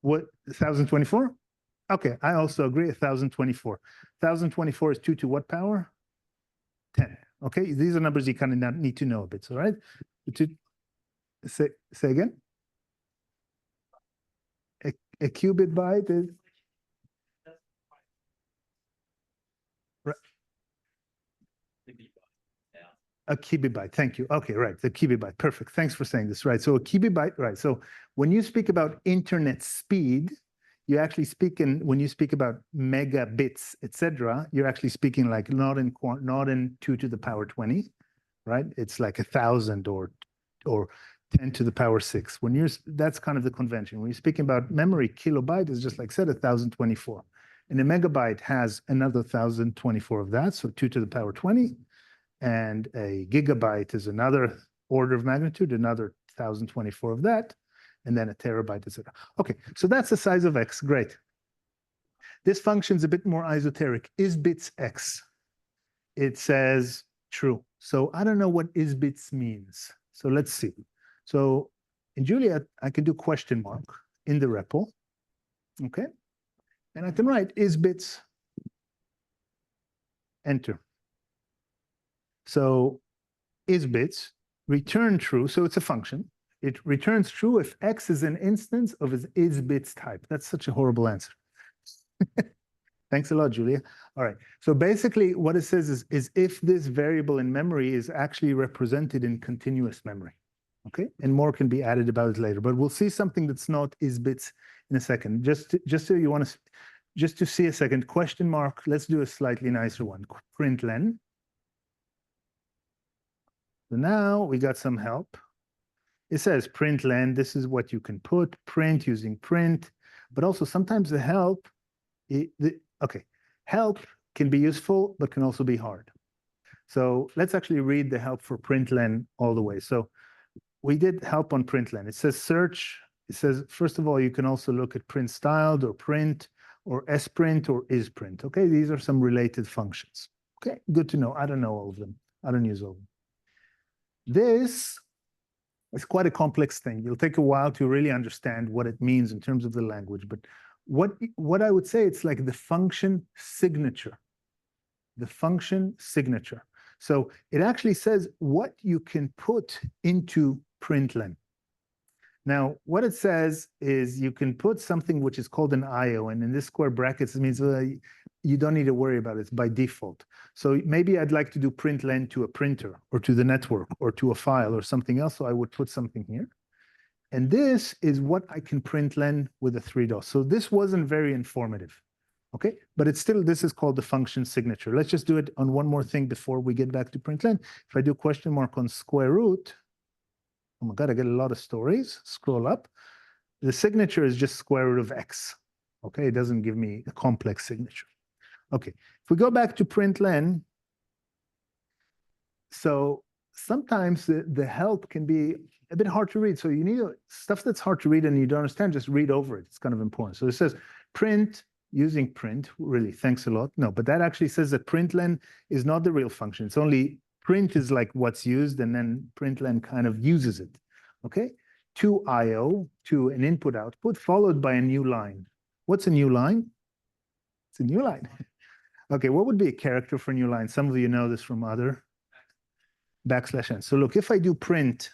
What, 1024? Okay, I also agree, 1024. 1024 is 2 to what power? 10. Okay, these are numbers you kind of need to know a bit, all right? Say again? A qubit byte is? Right. A kibibyte, thank you. Okay, right, the kibibyte, perfect. Thanks for saying this, right? So a kibibyte, right? So when you speak about internet speed, you actually speak when you speak about megabits, etc. You're actually speaking like not in 2 to the power 20, right? It's like 1000 or 10 to the power 6. When you're, that's kind of the convention. When you're speaking about memory, kilobyte is just like said, 1024. And a megabyte has another 1024 of that, so 2 to the power 20. And a gigabyte is another order of magnitude, another 1024 of that. And then a terabyte, etc. Okay, so that's the size of X. Great. This function's a bit more esoteric. Is bits X? It says true. So I don't know what is bits means. So let's see. So in Juliet, I can do question mark in the REPL. Okay. And I can write is bits, enter. So is bits, return true. So it's a function. It returns true if X is an instance of its is bits type. That's such a horrible answer. Thanks a lot, Julia. All right. So basically what it says is if this variable in memory is actually represented in continuous memory. Okay. And more can be added about it later, but we'll see something that's not is bits in a second. Just so you want to, just to see a second, question mark. Let's do a slightly nicer one. Println. So now we got some help. It says println, this is what you can put, print using print, but also sometimes the help, okay, help can be useful, but can also be hard. So let's actually read the help for println all the way. So we did help on println. It says search. It says, first of all, you can also look at print styled or print or sprint or isprint. Okay, these are some related functions. Okay, good to know. I don't know all of them. I don't use all of them. This is quite a complex thing. It'll take a while to really understand what it means in terms of the language. But what I would say, it's like the function signature. The function signature. So it actually says what you can put into println. Now, what it says is you can put something which is called an IO, and in this square brackets, it means you don't need to worry about it. It's by default. So maybe I'd like to do println to a printer or to the network or to a file or something else. So I would put something here. And this is what I can println with a 3 dots. So this wasn't very informative. Okay, but it's still, this is called the function signature. Let's just do it on one more thing before we get back to println. If I do question mark on square root, oh my God, I get a lot of stories. Scroll up. The signature is just square root of X. Okay, it doesn't give me a complex signature. Okay, if we go back to println, so sometimes the help can be a bit hard to read. So you need stuff that's hard to read and you don't understand, just read over it. It's kind of important. So it says print using print, really, thanks a lot. No, but that actually says that println is not the real function. It's only print is like what's used and then println kind of uses it. Okay, to IO, to an input output, followed by a new line. What's a new line? It's a new line. Okay, what would be a character for a new line? Some of you know this from other \n. So look, if I do print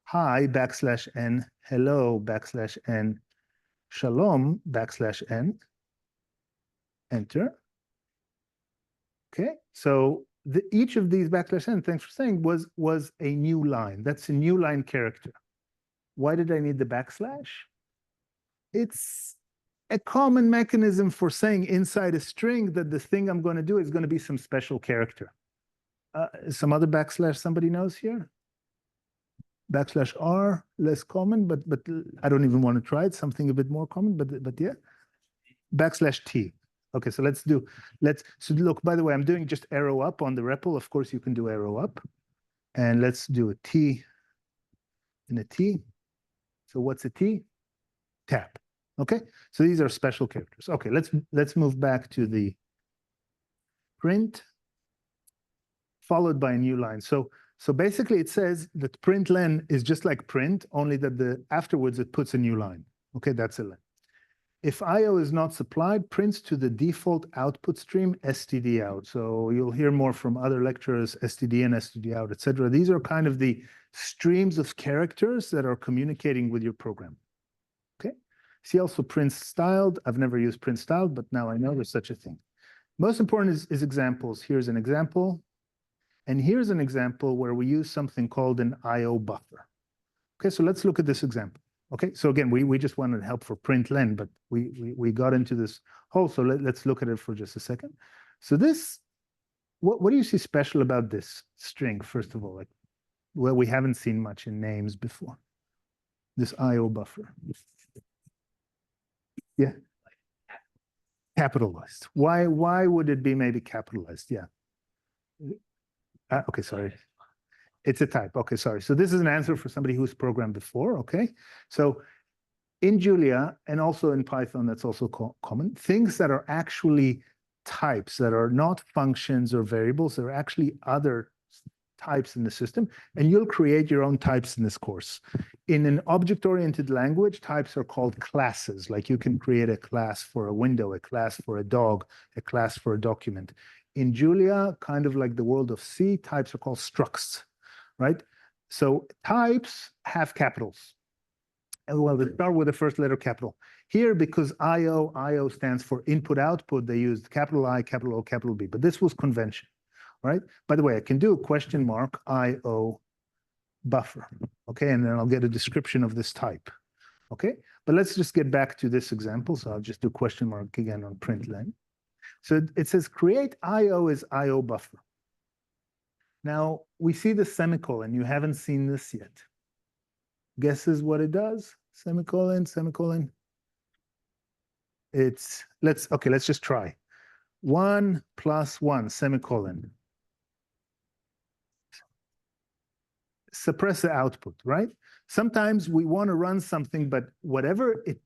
hi \n, hello \n, shalom \n, enter. Okay, so each of these \n, thanks for saying, was a new line. That's a new line character. Why did I need the backslash? It's a common mechanism for saying inside a string that the thing I'm going to do is going to be some special character. Some other backslash somebody knows here? \r, less common, but I don't even want to try it. Something a bit more common, but yeah. \t. Okay, so so look, by the way, I'm doing just arrow up on the REPL. Of course, you can do arrow up. And let's do a T and a T. So what's a T? Tap. Okay, so these are special characters. Okay, let's move back to the print, followed by a new line. So basically it says that println is just like print, only that afterwards it puts a new line. Okay, that's a line. If IO is not supplied, prints to the default output stream std out. So you'll hear more from other lecturers, std in, std out, etc. These are kind of the streams of characters that are communicating with your program. Okay. See also print styled. I've never used print styled, but now I know there's such a thing. Most important is examples. Here's an example. And here's an example where we use something called an IO buffer. Okay, so let's look at this example. Okay, so again, we just wanted help for println, but we got into this hole, so let's look at it for just a second. So this, what do you see special about this string, first of all? Like, Well, we haven't seen much in names before. This IO buffer. Yeah. Capitalized. Why would it be maybe capitalized? Yeah. Okay, sorry. It's a type. Okay, sorry. So this is an answer for somebody who's programmed before. Okay. So in Julia and also in Python, that's also common. Things that are actually types that are not functions or variables, they're actually other types in the system, and you'll create your own types in this course. In an object-oriented language, types are called classes. Like you can create a class for a window, a class for a dog, a class for a document. In Julia, kind of like the world of C, types are called structs, right? So types have capitals. Well, they start with the first letter capital. Here, because IO stands for input output, they used capital I, capital O, capital B, but this was convention, right? By the way, I can do a question mark IO buffer, okay? And then I'll get a description of this type, okay? But let's just get back to this example. So I'll just do question mark again on println. So it says create IO is IO buffer. Now we see the semicolon. You haven't seen this yet. Guesses what it does? Semicolon, semicolon. Let's just try. 1 + 1, semicolon. Suppress the output, right? Sometimes we want to run something, but whatever it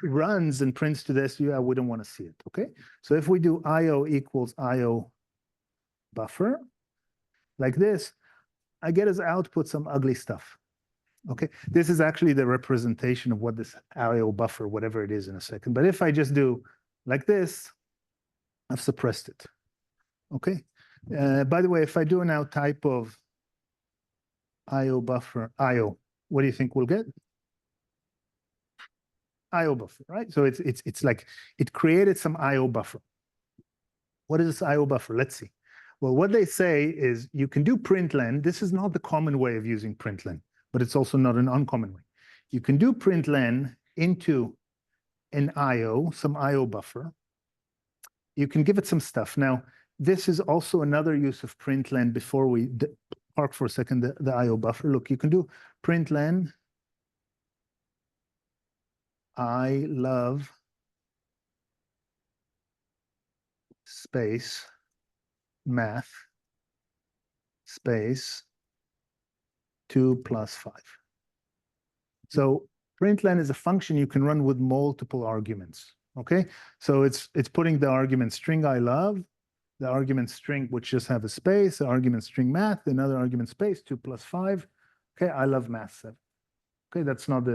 runs and prints to this, we don't want to see it, okay? So if we do IO equals IO buffer, like this, I get as output some ugly stuff. Okay, this is actually the representation of what this IO buffer, whatever it is in a second. But if I just do like this, I've suppressed it. Okay. By the way, if I do now type of IO buffer, IO, what do you think we'll get? IO buffer, right? So it's like it created some IO buffer. What is this IO buffer? Let's see. Well, what they say is you can do println. This is not the common way of using println, but it's also not an uncommon way. You can do println into an IO, some IO buffer. You can give it some stuff. Now, this is also another use of println before we park for a second the IO buffer. Look, you can do println I love space math space 2 + 5. So println is a function you can run with multiple arguments, okay? So it's putting the argument string I love, the argument string which just have a space, the argument string math, another argument space 2 + 5. Okay, I love math 7. Okay, that's not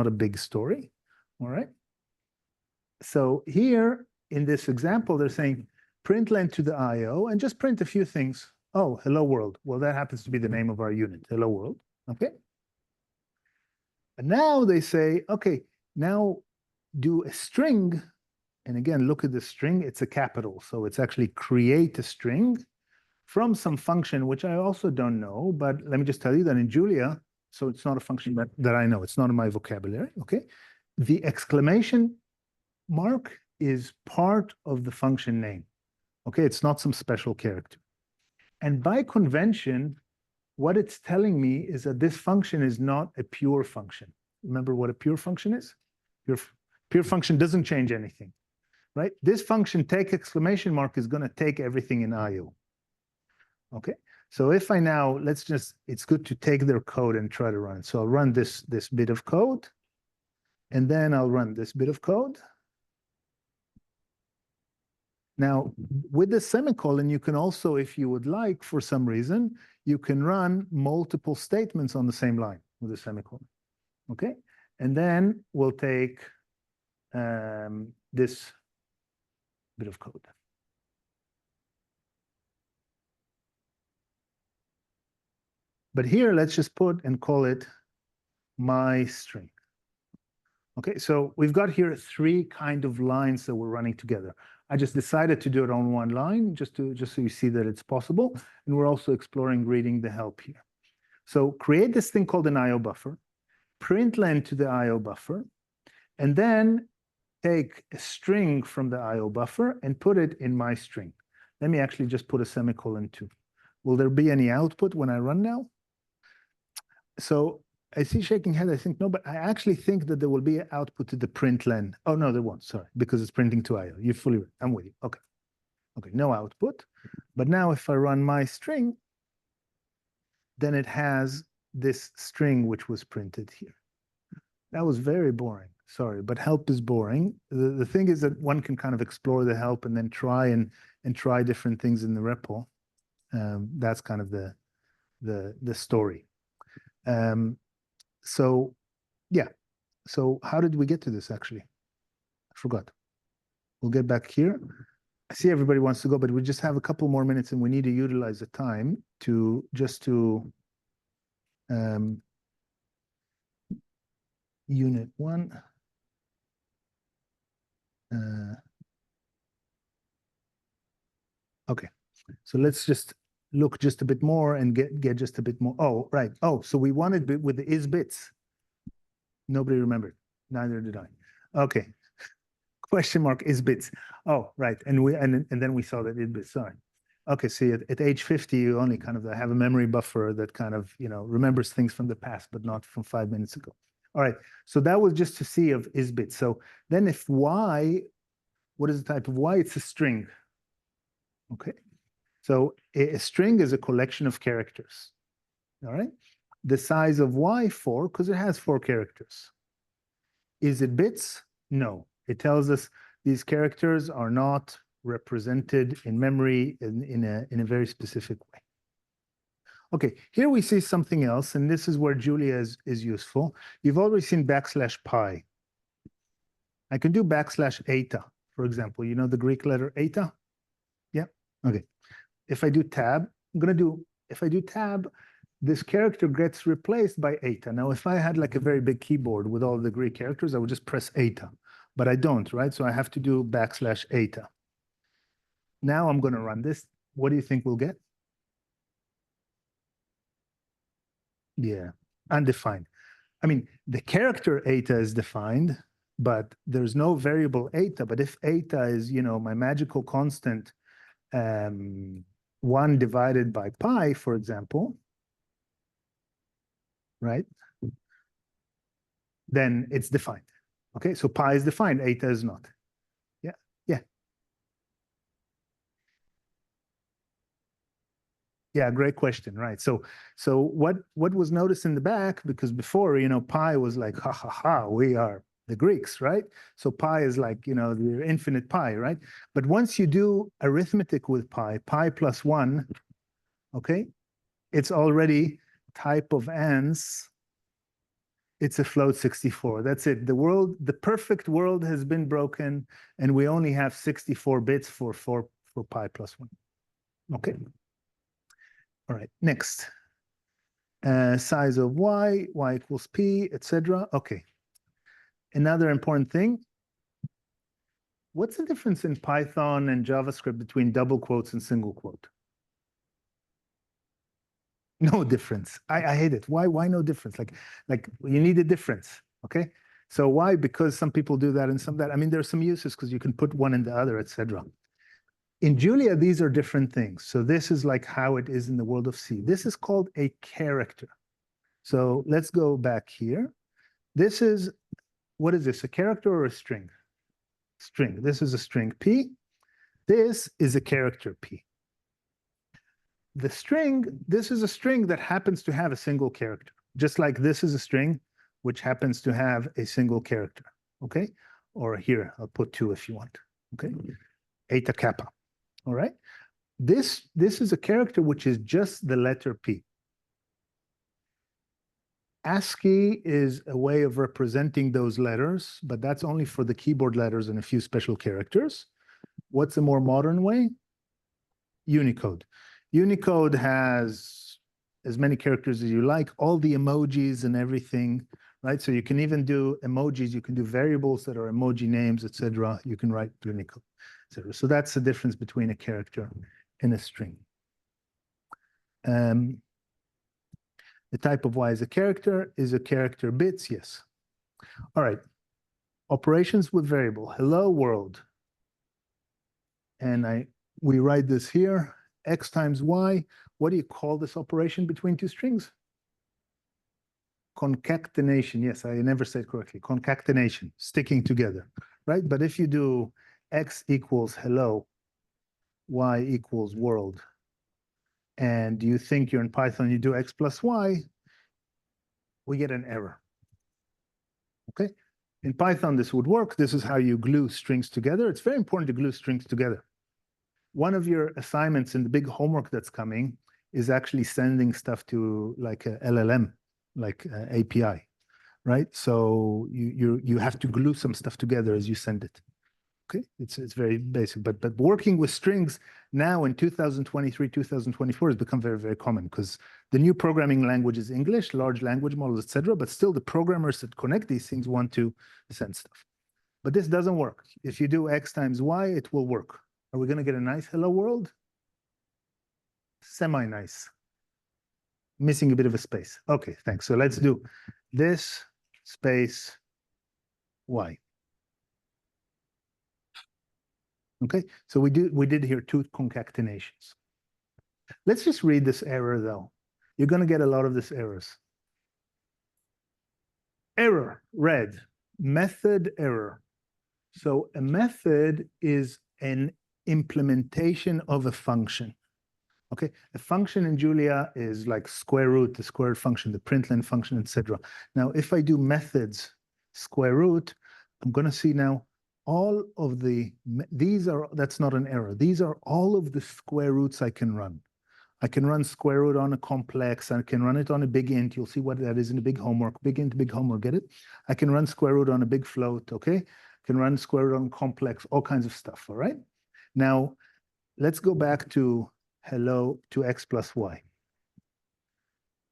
a big story, all right? So here in this example, they're saying println to the IO and just print a few things. Oh, hello world. Well, that happens to be the name of our unit, hello world, okay? And now they say, okay, now do a string. And again, look at the string, it's a capital. So it's actually create a string from some function, which I also don't know, but let me just tell you that in Julia, so it's not a function that I know, it's not in my vocabulary, okay? The exclamation mark is part of the function name, okay? It's not some special character. And by convention, what it's telling me is that this function is not a pure function. Remember what a pure function is? Pure function doesn't change anything, right? This function take exclamation mark is going to take everything in IO. Okay, so if I now, it's good to take their code and try to run it. So I'll run this bit of code, and then I'll run this bit of code. Now, with the semicolon, you can also, if you would like, for some reason, you can run multiple statements on the same line with a semicolon, okay? And then we'll take this bit of code. But here, let's just put and call it my string. Okay, so we've got here 3 kind of lines that we're running together. I just decided to do it on one line, just so you see that it's possible. And we're also exploring reading the help here. So create this thing called an IO buffer, println to the IO buffer, and then take a string from the IO buffer and put it in my string. Let me actually just put a semicolon too. Will there be any output when I run now? So I see shaking head. I think no, but I actually think that there will be an output to the print len. Oh no, there won't. Sorry, because it's printing to IO. You're fully right. I'm with you. Okay. Okay, no output. But now if I run my string, then it has this string which was printed here. That was very boring. Sorry, but help is boring. The thing is that one can kind of explore the help and then try and try different things in the REPL. That's kind of the story. So yeah. So how did we get to this actually? I forgot. We'll get back here. I see everybody wants to go, but we just have a couple more minutes and we need to utilize the time to just to unit 1. Okay, so let's just look just a bit more and get just a bit more. Oh, right. Oh, so we wanted with the is bits. Nobody remembered. Neither did I. Okay. Question mark is bits. Oh, right. And then we saw that is bits. Sorry. Okay. See, at age 50, you only kind of have a memory buffer that kind of, remembers things from the past, but not from 5 minutes ago. All right. So that was just to see of is bits. So then if y, what is the type of y? It's a string. Okay. So a string is a collection of characters. All right. The size of y 4, because it has 4 characters. Is it bits? No. It tells us these characters are not represented in memory in a very specific way. Okay, here we see something else, and this is where Julia is useful. You've already seen \pi. I can do \eta, for example. You know the Greek letter eta? Yeah, okay. If I do tab, if I do tab, this character gets replaced by eta. Now, if I had like a very big keyboard with all the Greek characters, I would just press eta, but I don't, right? So I have to do \eta. Now I'm going to run this. What do you think we'll get? Yeah, undefined. I mean, the character eta is defined, but there's no variable eta. But if eta is, my magical constant, 1 divided by pi, for example, right? Then it's defined. Okay, so pi is defined, eta is not. Yeah, yeah. Yeah, great question, right? So what was noticed in the back, because before, pi was like, ha, ha, ha, we are the Greeks, right? So pi is like, the infinite pi, right? But once you do arithmetic with pi plus 1, okay, it's already type of ans. It's a float 64. That's it. The perfect world has been broken, and we only have 64 bits for pi plus 1. Okay. All right, next. Size of y equals p, etc. Okay. Another important thing. What's the difference in Python and JavaScript between double quotes and single quote? No difference. I hate it. Why no difference? Like you need a difference. Okay. So why? Because some people do that and some that. I mean, there's some uses because you can put one in the other, etc. In Julia, these are different things. So this is like how it is in the world of C. This is called a character. So let's go back here. This is, what is this? A character or a string? String. This is a string P. This is a character P. The string, this is a string that happens to have a single character, just like this is a string which happens to have a single character, okay? Or here, I'll put 2 if you want, okay? Eta kappa, all right? This is a character which is just the letter P. ASCII is a way of representing those letters, but that's only for the keyboard letters and a few special characters. What's a more modern way? Unicode. Unicode has as many characters as you like, all the emojis and everything, right? So you can even do emojis, you can do variables that are emoji names, etc. You can write Unicode, etc. So that's the difference between a character and a string. The type of y is a character bits, yes. All right, operations with variable, hello world. And we write this here, x times y. What do you call this operation between two strings? concatenation. Yes, I never said correctly. Concatenation, sticking together, right? But if you do x equals hello, y equals world, and you think you're in Python, you do x plus y, we get an error. Okay? In Python, this would work. This is how you glue strings together. It's very important to glue strings together. One of your assignments in the big homework that's coming is actually sending stuff to like a LLM, like API, right? So you have to glue some stuff together as you send it. Okay, it's very basic, but working with strings now in 2023, 2024 has become very, very common because the new programming language is English, large language models, etc. But still, the programmers that connect these things want to send stuff. But this doesn't work. If you do x times y, it will work. Are we going to get a nice hello world? Semi-nice. Missing a bit of a space. Okay, thanks. So let's do this space y. Okay, so we did here two concatenations. Let's just read this error though. You're going to get a lot of this errors. Error, red, method error. So a method is an implementation of a function. Okay, a function in Julia is like square root, the square root function, the println function, etc. Now, if I do methods square root, I'm going to see now all of that's not an error. These are all of the square roots I can run. I can run square root on a complex. I can run it on a big int. You'll see what that is in the big homework. Big int, big homework, get it? I can run square root on a big float, okay? I can run square root on complex, all kinds of stuff, all right? Now, let's go back to hello to x plus y.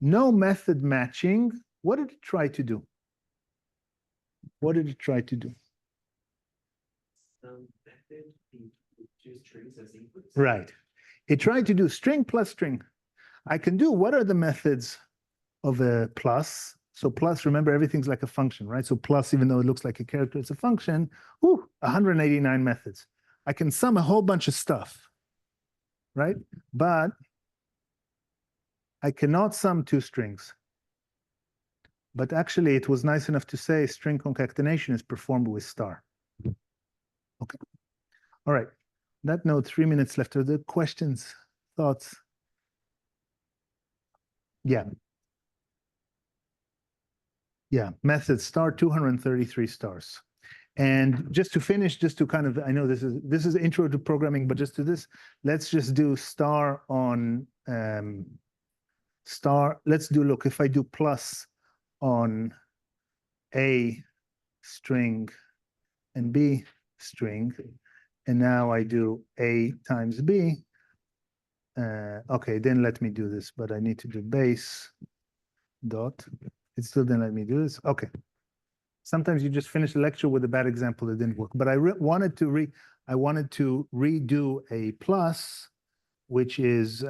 No method matching. What did it try to do? What did it try to do? Right. It tried to do string plus string. I can do, what are the methods of a plus? So plus, remember, everything's like a function, right? So plus, even though it looks like a character, it's a function. 189 methods. I can sum a whole bunch of stuff, right? But I cannot sum two strings. But actually, it was nice enough to say string concatenation is performed with star. Okay. All right. That note, 3 minutes left. Are there questions, thoughts? Yeah. Yeah, method star 233 stars. And just to finish, just to kind of, I know this is intro to programming, but just to this, let's just do star on star. Let's do, look, if I do plus on A string and B string, and now I do A times B. Okay, then let me do this, but I need to do base dot. It still didn't let me do this. Okay. Sometimes you just finish a lecture with a bad example that didn't work. But I wanted to redo a plus, which is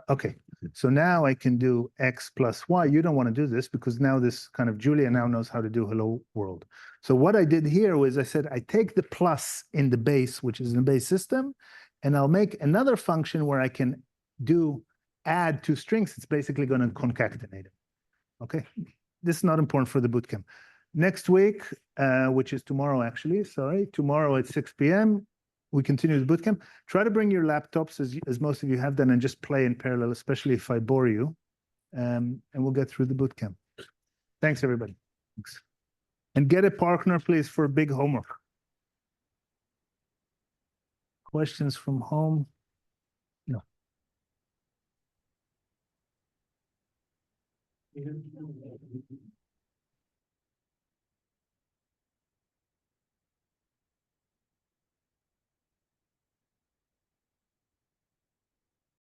okay. So now I can do x plus y. You don't want to do this because now this kind of Julia now knows how to do hello world. So what I did here was I said I take the plus in the base, which is in the base system, and I'll make another function where I can do add two strings. It's basically going to concatenate it. Okay, this is not important for the bootcamp. Next week, which is tomorrow actually, sorry, tomorrow at 6 p.m., we continue the bootcamp. Try to bring your laptops as most of you have done and just play in parallel, especially if I bore you, and we'll get through the bootcamp. Thanks, everybody. Thanks. And get a partner, please, for big homework. Questions from home? No.